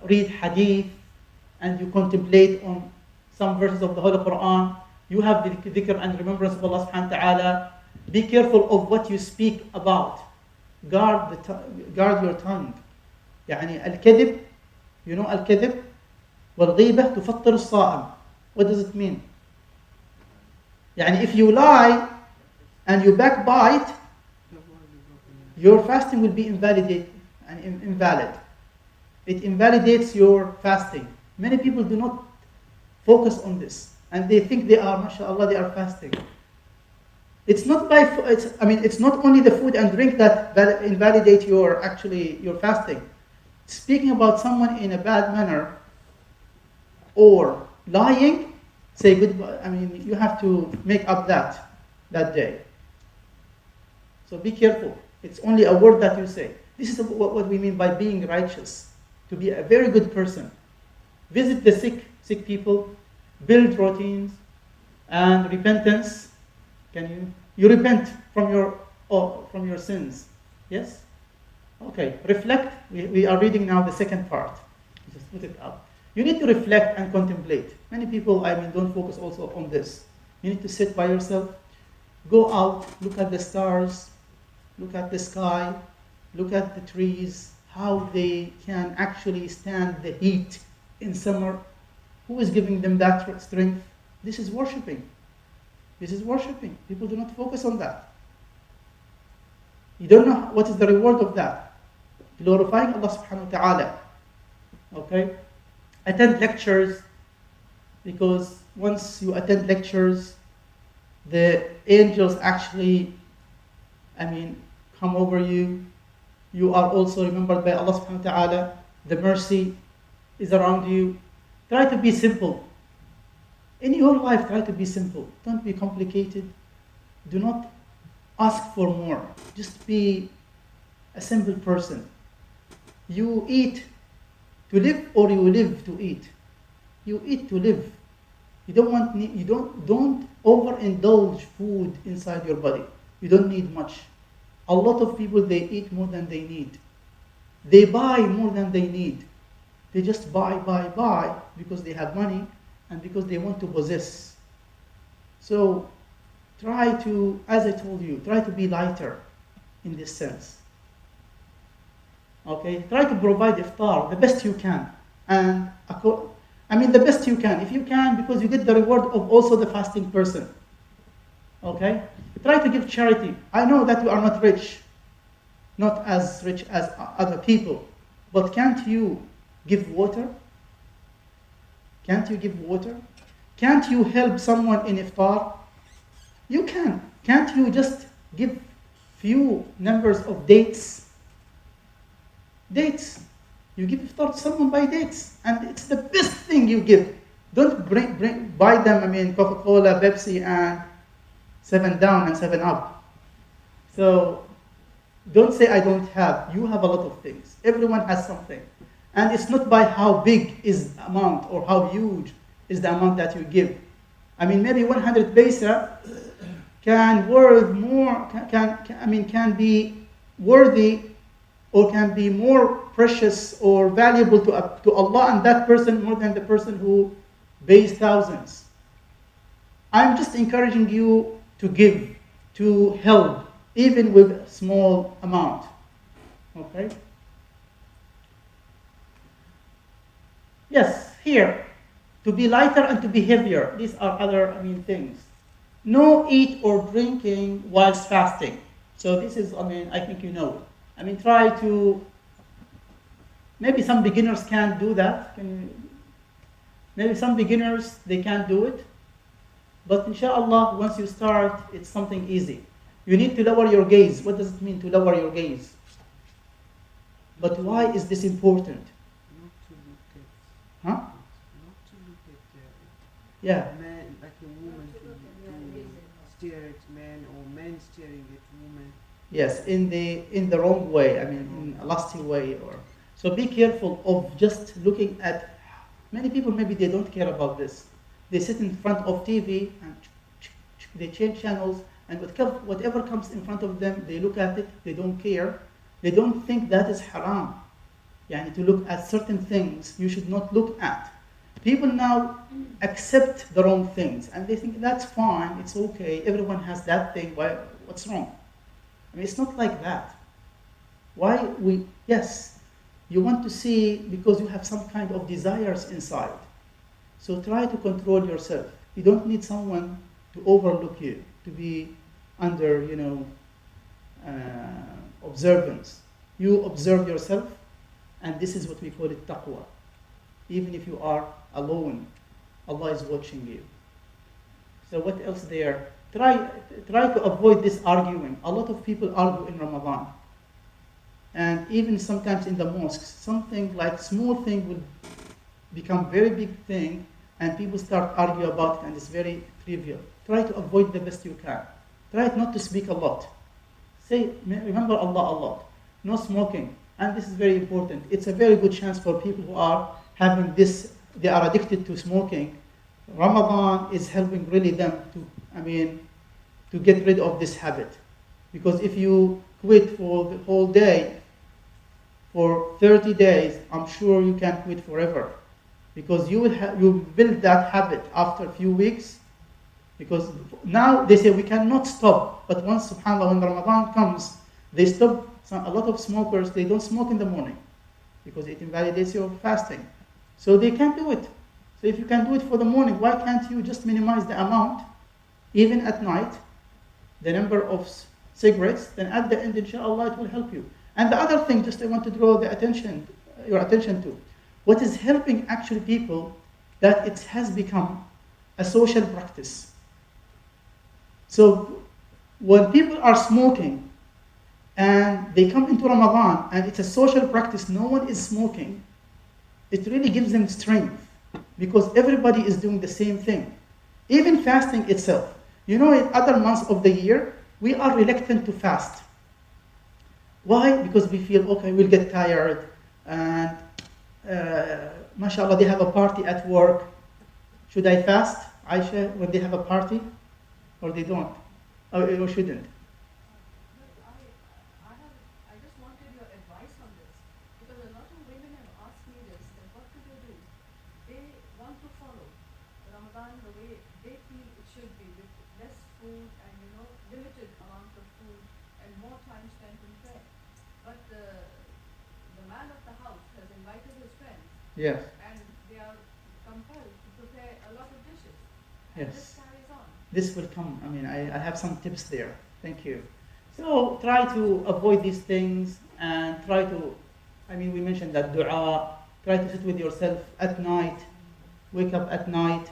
read Hadith, and you contemplate on some verses of the Holy Quran. You have the dhikr and remembrance of Allah subhanahu wa ta'ala. Be careful of what you speak about. Guard your tongue. يعني الكذب, you know الكذب والغيبة تفطر الصائم. What does it mean? يعني if you lie and you backbite, your fasting will be invalid. It invalidates your fasting. Many people do not focus on this, and they think they are, mashallah, they are fasting. It's not it's not only the food and drink that invalidate your fasting. Speaking about someone in a bad manner or lying, say goodbye. I mean, you have to make up that day. So be careful. It's only a word that you say. This is what we mean by being righteous. To be a very good person. Visit the sick people, build routines, and repentance. Can you repent from your sins? Yes? Okay. Reflect. We are reading now the second part. Just put it up. You need to reflect and contemplate. Many people, don't focus also on this. You need to sit by yourself, go out, look at the stars, look at the sky, look at the trees, how they can actually stand the heat in summer. Who is giving them that strength? This is worshipping. This is worshipping. People do not focus on that. You don't know what is the reward of that. Glorifying Allah subhanahu wa ta'ala. Okay? Attend lectures, because once you attend lectures, the angels actually, come over you. You are also remembered by Allah subhanahu wa ta'ala. The mercy is around you. Try to be simple. In your life, try to be simple. Don't be complicated. Do not ask for more. Just be a simple person. You eat to live, or you live to eat. You eat to live. You don't overindulge food inside your body. You don't need much. A lot of people, they eat more than they need. They buy more than they need. They just buy because they have money and because they want to possess. So try to, as I told you, try to be lighter in this sense. Okay? Try to provide iftar the best you can. And the best you can. If you can, because you get the reward of also the fasting person. Okay? Try to give charity. I know that you are not rich, not as rich as other people, but can't you give water? Can't you give water? Can't you help someone in iftar? You can. Can't you just give few numbers of dates? Dates. You give iftar to someone by dates, and it's the best thing you give. Don't buy them, Coca-Cola, Pepsi, and 7 Down and 7 Up. So don't say I don't have. You have a lot of things. Everyone has something. And it's not by how big is the amount or how huge is the amount that you give. Maybe 100 paisa can be worthy or can be more precious or valuable to Allah and that person more than the person who pays thousands. I'm just encouraging you to give, to help, even with a small amount. Okay? Yes, here, to be lighter and to be heavier. These are other, things. No eat or drinking whilst fasting. So this is, I think you know. Try to, maybe some beginners can't do that. Maybe some beginners, they can't do it. But inshallah, once you start, it's something easy. You need to lower your gaze. What does it mean to lower your gaze? But why is this important? Not to look at, Huh? not to look at Yeah. man, like a woman to stare at man, or men staring at women. Yes, in the wrong way. I mean, in a lusty way. Or so be careful of just looking at. Many people maybe they don't care about this. They sit in front of TV and they change channels, and whatever comes in front of them, they look at it. They don't care. They don't think that is haram. Yani to look at certain things you should not look at. People now accept the wrong things, and they think that's fine. It's okay. Everyone has that thing. What's wrong? I mean, it's not like that. Yes, you want to see because you have some kind of desires inside. So try to control yourself. You don't need someone to overlook you, to be under, observance. You observe yourself, and this is what we call it taqwa. Even if you are alone, Allah is watching you. So what else there? Try to avoid this arguing. A lot of people argue in Ramadan. And even sometimes in the mosques, something like small thing will become very big thing, and people start arguing about it, and it's very trivial. Try to avoid the best you can. Try not to speak a lot. Remember Allah a lot. No smoking. And this is very important. It's a very good chance for people who are having this, they are addicted to smoking. Ramadan is helping really them to get rid of this habit. Because if you quit for the whole day, for 30 days, I'm sure you can't quit forever. Because you build that habit after a few weeks. Because now they say we cannot stop. But once, subhanAllah, when Ramadan comes, they stop. A lot of smokers, they don't smoke in the morning because it invalidates your fasting. So they can't do it. So if you can do it for the morning, why can't you just minimize the amount, even at night, the number of cigarettes, then at the end, inshallah, it will help you. And the other thing, just I want to draw your attention to, what is helping actually people, that it has become a social practice. So when people are smoking, and they come into Ramadan, and it's a social practice, no one is smoking, it really gives them strength, because everybody is doing the same thing. Even fasting itself. In other months of the year, we are reluctant to fast. Why? Because we feel, okay, we'll get tired, and mashallah, they have a party at work. Should I fast, Aisha, when they have a party? Or they don't? Or shouldn't? I just wanted your advice on this, because a lot of women have asked me this, that what do they do? They want to follow Ramadan the way they feel it should be, with less food and limited amount of food and more time spent in prayer. But the man of the house has invited his friends. Yes. And they are compelled to prepare a lot of dishes. And Yes. this carries on. This will come. I have some tips there. Thank you. So try to avoid these things, and try to, we mentioned that dua, try to sit with yourself at night, wake up at night,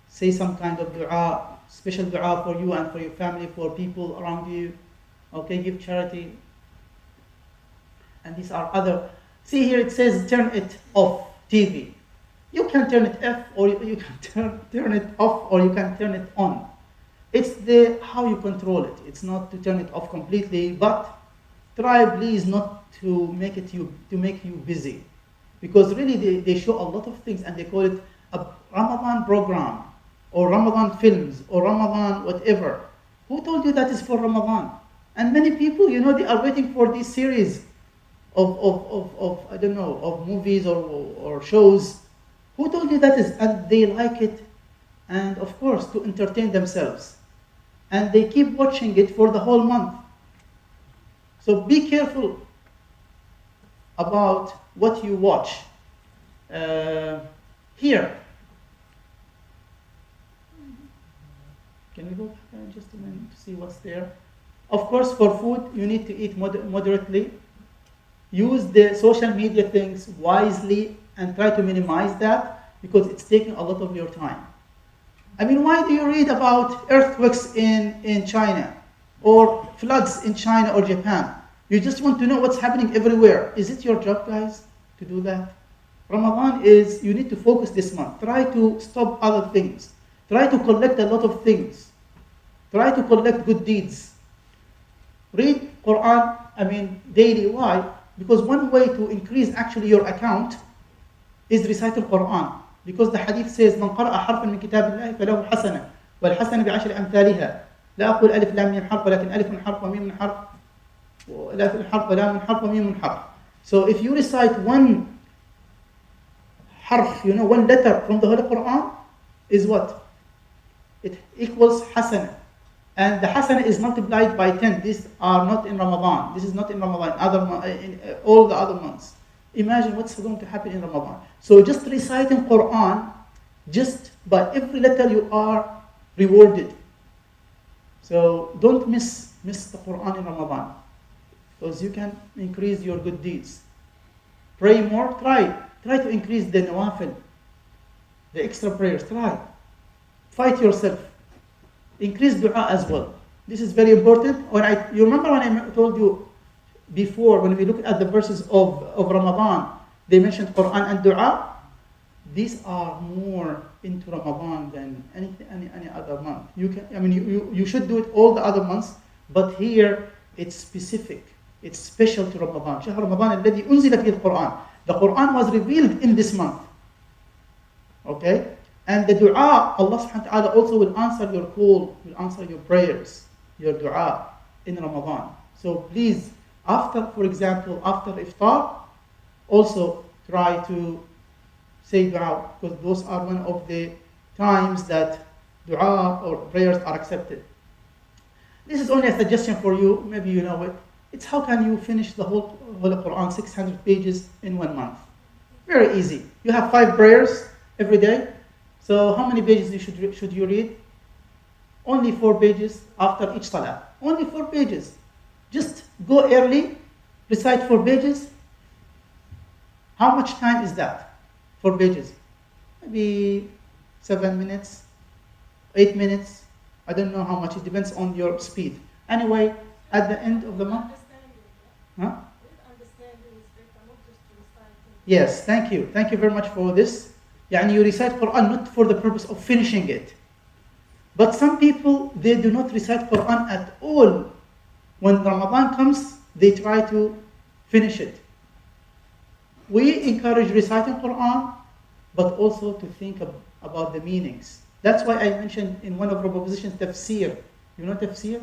say some kind of dua, special dua for you and for your family, for people around you. Okay, give charity. And these are other, see here it says turn it off, TV. You can turn it off, or you can turn it off, or you can turn it on. It's how you control it. It's not to turn it off completely, but try please not to make you busy, because really they show a lot of things, and they call it a Ramadan program, or Ramadan films, or Ramadan whatever. Who told you that is for Ramadan? And many people, they are waiting for this series of I don't know, of movies or shows. Who told you that is? And they like it, and of course to entertain themselves. And they keep watching it for the whole month. So be careful about what you watch. Here. Can we go back just a minute to see what's there? Of course, for food, you need to eat moderately. Use the social media things wisely and try to minimize that. because it's taking a lot of your time. I mean, why do you read about earthquakes in China or floods in China or Japan? You just want to know what's happening everywhere. Is it your job, guys, to do that? Ramadan is, you need to focus this month. Try to stop other things. Try to collect a lot of things. Try to collect good deeds. Read Quran, daily. Why? Because one way to increase actually your account is recite the Quran. Because the hadith says, من قرأ حرفا من كتاب الله فله حسنة والحسنة بعشر أمثالها. لا أقول ألف لام ميم حرف ولكن ألف حرف وميم حرف ولا حرف ولام حرف وميم حرف. So if you recite one harf, one letter from the Holy Quran, is what? It equals hasana. And the hasana is multiplied by 10. These are not in Ramadan. This is not in Ramadan, in all the other months. Imagine what's going to happen in Ramadan. So just reciting Quran, just by every letter you are rewarded. So don't miss the Quran in Ramadan, because you can increase your good deeds. Pray more, try to increase the nawafil, the extra prayers, try. Fight yourself. Increase dua as well. This is very important. You remember when I told you before, when we look at the verses of Ramadan, they mentioned Quran and dua. These are more into Ramadan than any other month. You should do it all the other months, but here it's specific. It's special to Ramadan. شهر رمضان الذي أنزل فيه القرآن. The Quran was revealed in this month. Okay? And the dua, Allah subhanahu wa ta'ala also will answer your call, will answer your prayers, your dua in Ramadan. So please, for example, after iftar, also try to say dua, because those are one of the times that dua or prayers are accepted. This is only a suggestion for you, maybe you know it. It's how can you finish the whole Holy Quran, 600 pages in 1 month. Very easy. You have 5 prayers every day. So how many pages should you read? Only 4 pages after each salah. Only 4 pages. Just go early, recite 4 pages. How much time is that? 4 pages. Maybe 7 minutes, 8 minutes. I don't know how much. It depends on your speed. Anyway, at the end of the month. Huh? Yes, thank you. Thank you very much for this. You recite Quran not for the purpose of finishing it. But some people, they do not recite Quran at all. When Ramadan comes, they try to finish it. We encourage reciting Quran, but also to think about the meanings. That's why I mentioned in one of our propositions, tafsir. You know tafsir?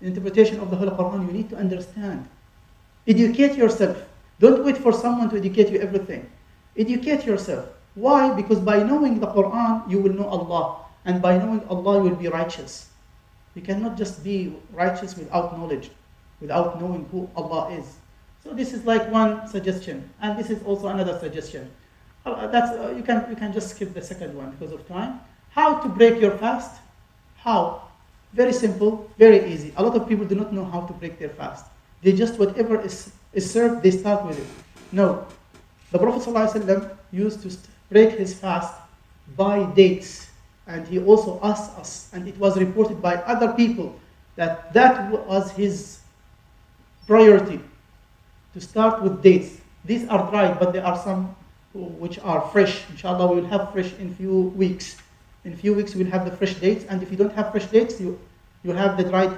Interpretation of the Holy Quran, you need to understand. Educate yourself. Don't wait for someone to educate you everything. Educate yourself. Why? Because by knowing the Quran, you will know Allah. And by knowing Allah, you will be righteous. You cannot just be righteous without knowledge, without knowing who Allah is. So this is like one suggestion. And this is also another suggestion. You can just skip the second one because of time. How to break your fast? How? Very simple, very easy. A lot of people do not know how to break their fast. They just, whatever is served, they start with it. No. The Prophet ﷺ used to break his fast by dates. And he also asked us, and it was reported by other people, that was his priority, to start with dates. These are dried, but there are some which are fresh. Inshallah, we will have fresh in few weeks. In a few weeks, we'll have the fresh dates. And if you don't have fresh dates, you have the dried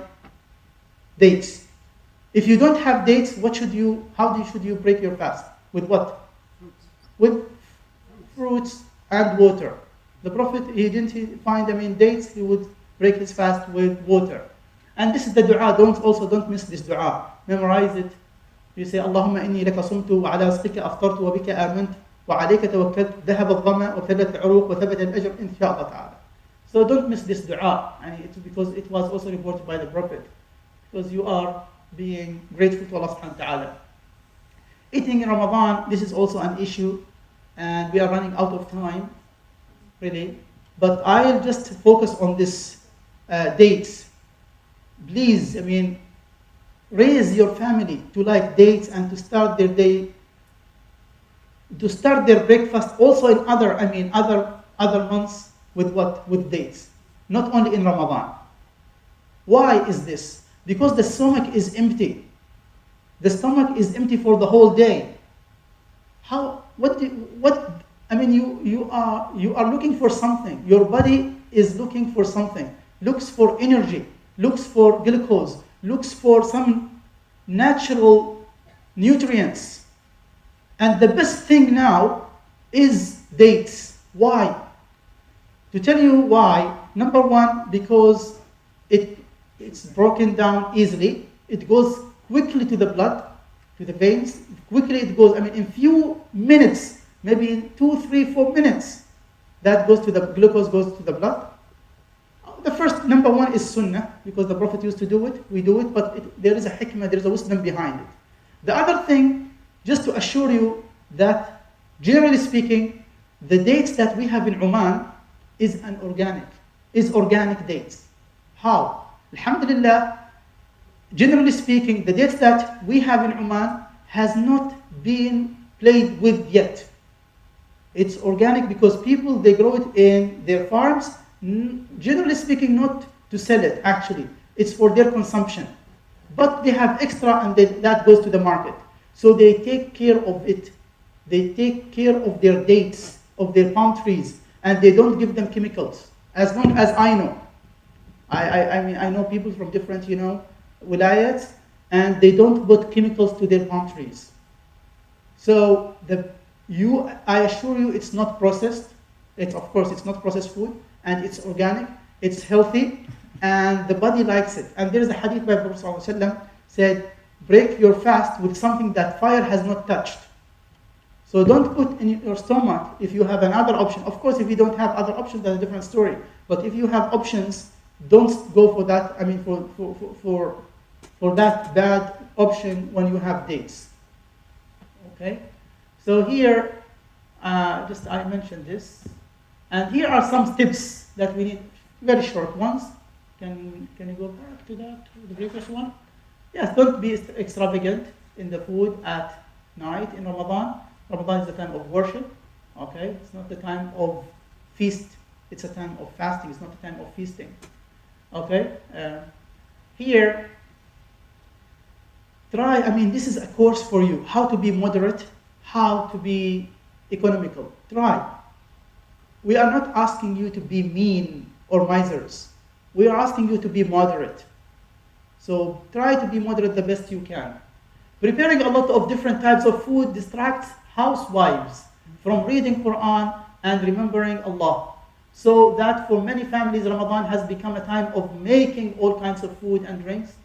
dates. If you don't have dates, should you break your fast? With what? Fruits. With fruits and water. The Prophet, he didn't find dates, he would break his fast with water. And this is the dua. Don't miss this dua. Memorize it. You say, Allahumma inni laka sumtu wa ala rizqika aftartu wa bika amant wa alayka tawakkaltu dhahaba al-dhama wa thabat al-uruq wa thabata al-ajr inshaAllah ta'ala. So don't miss this dua. Because it was also reported by the Prophet. Because you are being grateful to Allah subhanahu wa ta'ala. Eating in Ramadan, this is also an issue. And we are running out of time, really. But I'll just focus on this dates. Please, raise your family to like dates and to start their day to start their breakfast also in other months with what? With dates, not only in Ramadan. Why is this? Because the stomach is empty. The stomach is empty for the whole day. How? What? I mean, you are looking for something. Your body is looking for something. Looks for energy. Looks for glucose. Looks for some natural nutrients. And the best thing now is dates. Why? To tell you why. Number one, because it's broken down easily. It goes quickly to the blood, to the veins. Quickly it goes, in few minutes, maybe in 2, 3, 4 minutes, that goes to the glucose goes to the blood. The first, number one, is sunnah, because the Prophet used to do it. We do it, but there is a hikmah, there is a wisdom behind it. The other thing, just to assure you that, generally speaking, the dates that we have in Oman is organic dates. How? Alhamdulillah, generally speaking, the dates that we have in Oman has not been played with yet. It's organic because people, they grow it in their farms, generally speaking, not to sell it, actually. It's for their consumption. But they have extra, and that goes to the market. So they take care of it. They take care of their dates, of their palm trees, and they don't give them chemicals. As long as I know. I know people from different, wilayats, and they don't put chemicals to their palm trees. So I assure you, it's not processed. It's not processed food, and it's organic. It's healthy, and the body likes it. And there is a hadith by Prophet ﷺ said, break your fast with something that fire has not touched. So don't put in your stomach if you have another option. Of course, if you don't have other options, that's a different story. But if you have options, don't go for that. For that bad option when you have dates. Okay. So here, I mentioned this, and here are some tips that we need. Very short ones. Can you go back to the previous one? Yes. Don't be extravagant in the food at night in Ramadan. Ramadan is the time of worship, okay? It's not the time of feast. It's a time of fasting. It's not the time of feasting, okay? Here, this is a course for you. How to be moderate, how to be economical. Try. We are not asking you to be mean or misers. We are asking you to be moderate. So try to be moderate the best you can. Preparing a lot of different types of food distracts housewives from reading Quran and remembering Allah. So that for many families, Ramadan has become a time of making all kinds of food and drinks,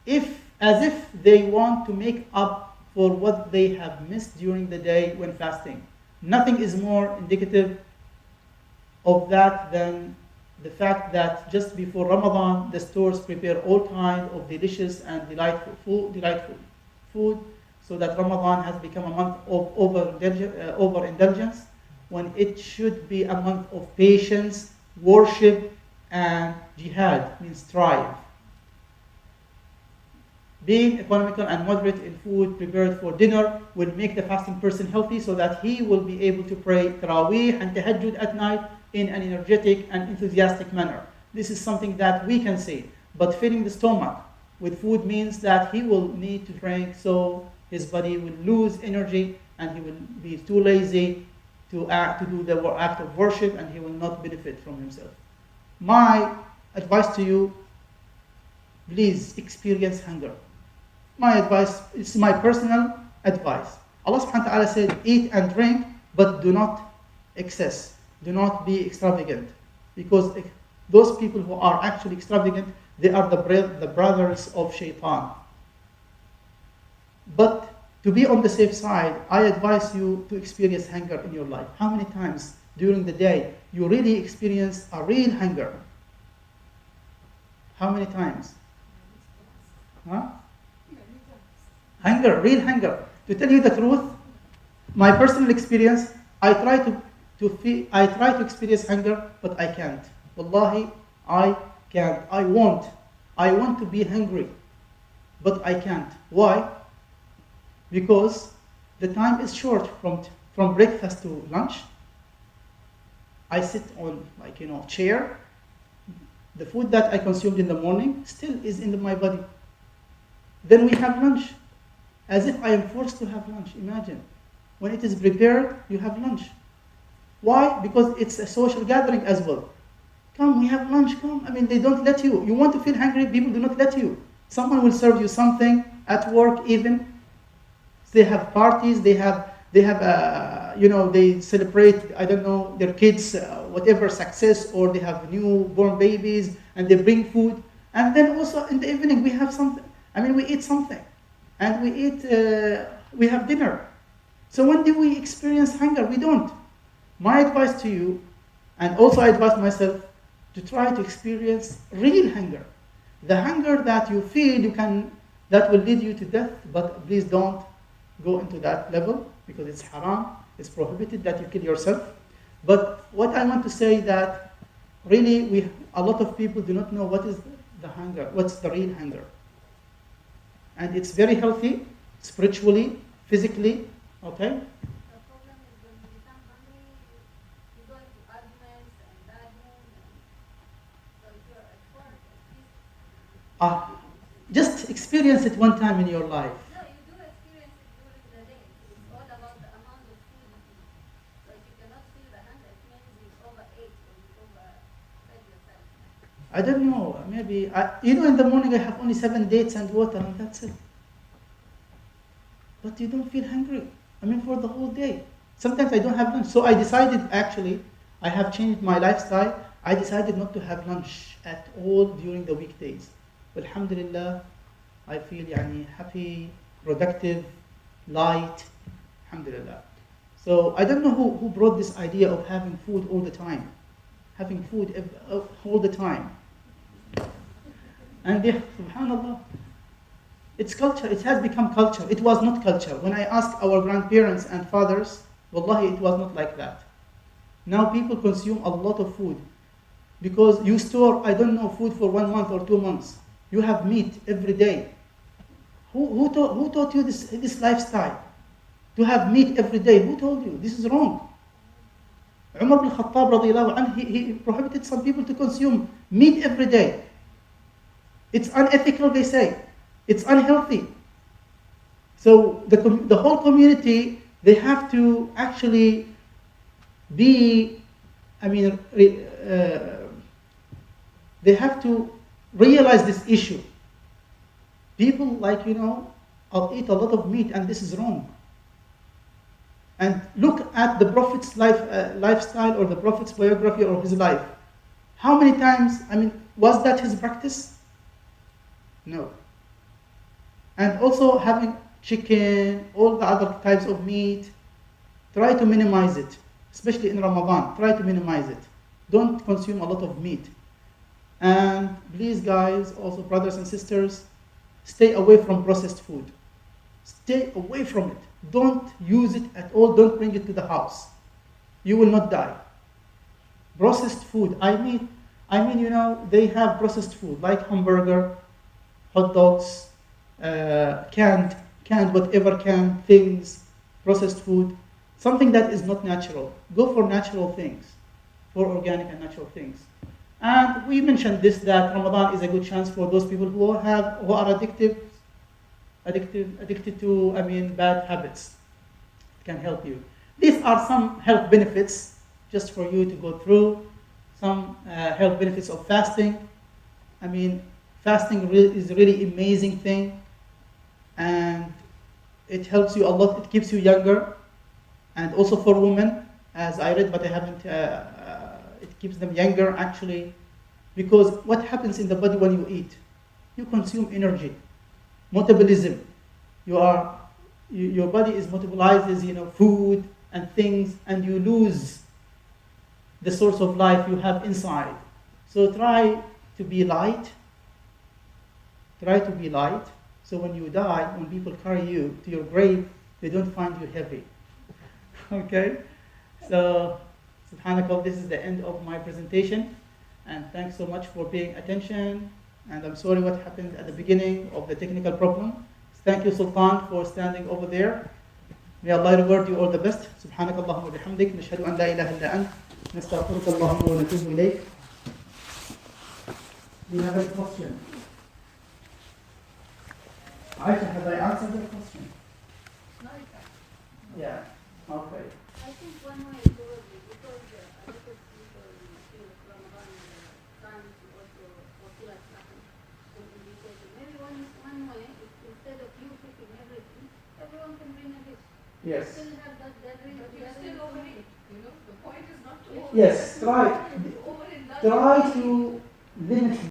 as if they want to make up for what they have missed during the day when fasting. Nothing is more indicative of that than the fact that just before Ramadan, the stores prepare all kinds of delicious and delightful food, so that Ramadan has become a month of overindulgence, when it should be a month of patience, worship, and jihad, means strive. Being economical and moderate in food prepared for dinner will make the fasting person healthy, so that he will be able to pray Taraweeh and Tahajjud at night in an energetic and enthusiastic manner. This is something that we can say. But filling the stomach with food means that he will need to drink, so his body will lose energy, and he will be too lazy to do the act of worship, and he will not benefit from himself. My advice to you, please experience hunger. My advice, it's my personal advice. Allah subhanahu wa ta'ala said, eat and drink, but do not excess. Do not be extravagant. Because those people who are actually extravagant, they are the brothers of shaitan. But to be on the safe side, I advise you to experience hunger in your life. How many times during the day you really experience a real hunger? How many times? Huh? Hunger, real hunger. To tell you the truth, my personal experience, I try to experience hunger, but I can't. Wallahi, I can't. I want to be hungry, but I can't. Why? Because the time is short from from breakfast to lunch. I sit on chair. The food that I consumed in the morning still is in my body. Then we have lunch, as if I am forced to have lunch. Imagine, when it is prepared, you have lunch. Why? Because it's a social gathering as well. Come, we have lunch, come. I mean, they don't let you. You want to feel hungry, people do not let you. Someone will serve you something at work even. They have parties, they celebrate, I don't know, their kids, whatever success, or they have newborn babies, and they bring food. And then also in the evening we have something. I mean, we eat something, and we have dinner. So when do we experience hunger? We don't. My advice to you, and also I advise myself, to try to experience real hunger. The hunger that you feel that will lead you to death, but please don't go into that level, because it's haram, it's prohibited that you kill yourself. But what I want to say that really a lot of people do not know what is the hunger, what's the real hunger. And it's very healthy, spiritually, physically, okay? The problem is when you become hungry, you go into arguments and bad mood. So if you're at work, at least. Just experience it one time in your life. No, you do experience it during the day. It's all about the amount of food you eat. So if you cannot feel the hunger, it means you overate or you overfed yourself. I don't know, maybe, in the morning I have only 7 dates and water, and that's it. But you don't feel hungry. I mean, for the whole day. Sometimes I don't have lunch. So I decided, actually, I have changed my lifestyle. I decided not to have lunch at all during the weekdays. Alhamdulillah, I feel happy, productive, light. Alhamdulillah. So I don't know who brought this idea of having food all the time. Having food all the time. And subhanallah, it's culture. It has become culture. It was not culture. When I asked our grandparents and fathers, wallahi, it was not like that. Now people consume a lot of food because you store, I don't know, food for 1 month or 2 months. You have meat every day. Who taught you this lifestyle? To have meat every day. Who told you? This is wrong. Umar bin Khattab radiallahu anhu, he prohibited some people to consume meat every day. It's unethical, they say. It's unhealthy. So the whole community, they have to actually be, they have to realize this issue. People I'll eat a lot of meat, and this is wrong. And look at the Prophet's lifestyle, or the Prophet's biography, or his life. How many times, was that his practice? No. And also having chicken, all the other types of meat, try to minimize it, especially in Ramadan. Try to minimize it. Don't consume a lot of meat. And please, guys, also brothers and sisters, stay away from processed food. Stay away from it. Don't use it at all. Don't bring it to the house. You will not die. Processed food. They have processed food like hamburger, hot dogs, canned whatever canned things, processed food, something that is not natural. Go for natural things, for organic and natural things. And we mentioned this, that Ramadan is a good chance for those people who are addicted to bad habits. It can help you. These are some health benefits just for you to go through. Some health benefits of fasting. Fasting is a really amazing thing, and it helps you a lot. It keeps you younger, and also for women, as I read, but I haven't. It keeps them younger actually, because what happens in the body when you eat? You consume energy, metabolism. Your body is metabolizes food and things, and you lose the source of life you have inside. So try to be light. Try to be light, so when you die, when people carry you to your grave, they don't find you heavy. Okay? So, subhanakallah, this is the end of my presentation. And thanks so much for paying attention. And I'm sorry what happened at the beginning of the technical problem. Thank you, Sultan, for standing over there. May Allah reward you all the best. سبحانك اللهم وبحمدك نشهد أن لا إله إلا أنت نستغفرك اللهم ونتوب إليك. Do you have a question? Aisha, have I answered your question? No, you can't. Yeah. Okay. I think one way probably because a lot of people Ramadan time to also fulfill as happen and invitation. Maybe one way is instead of you picking everything, everyone can bring a dish. Yes. Still have that gathering. But you still overeat. The point is not to Yes. overeat. Try. Overindulge. Try to limit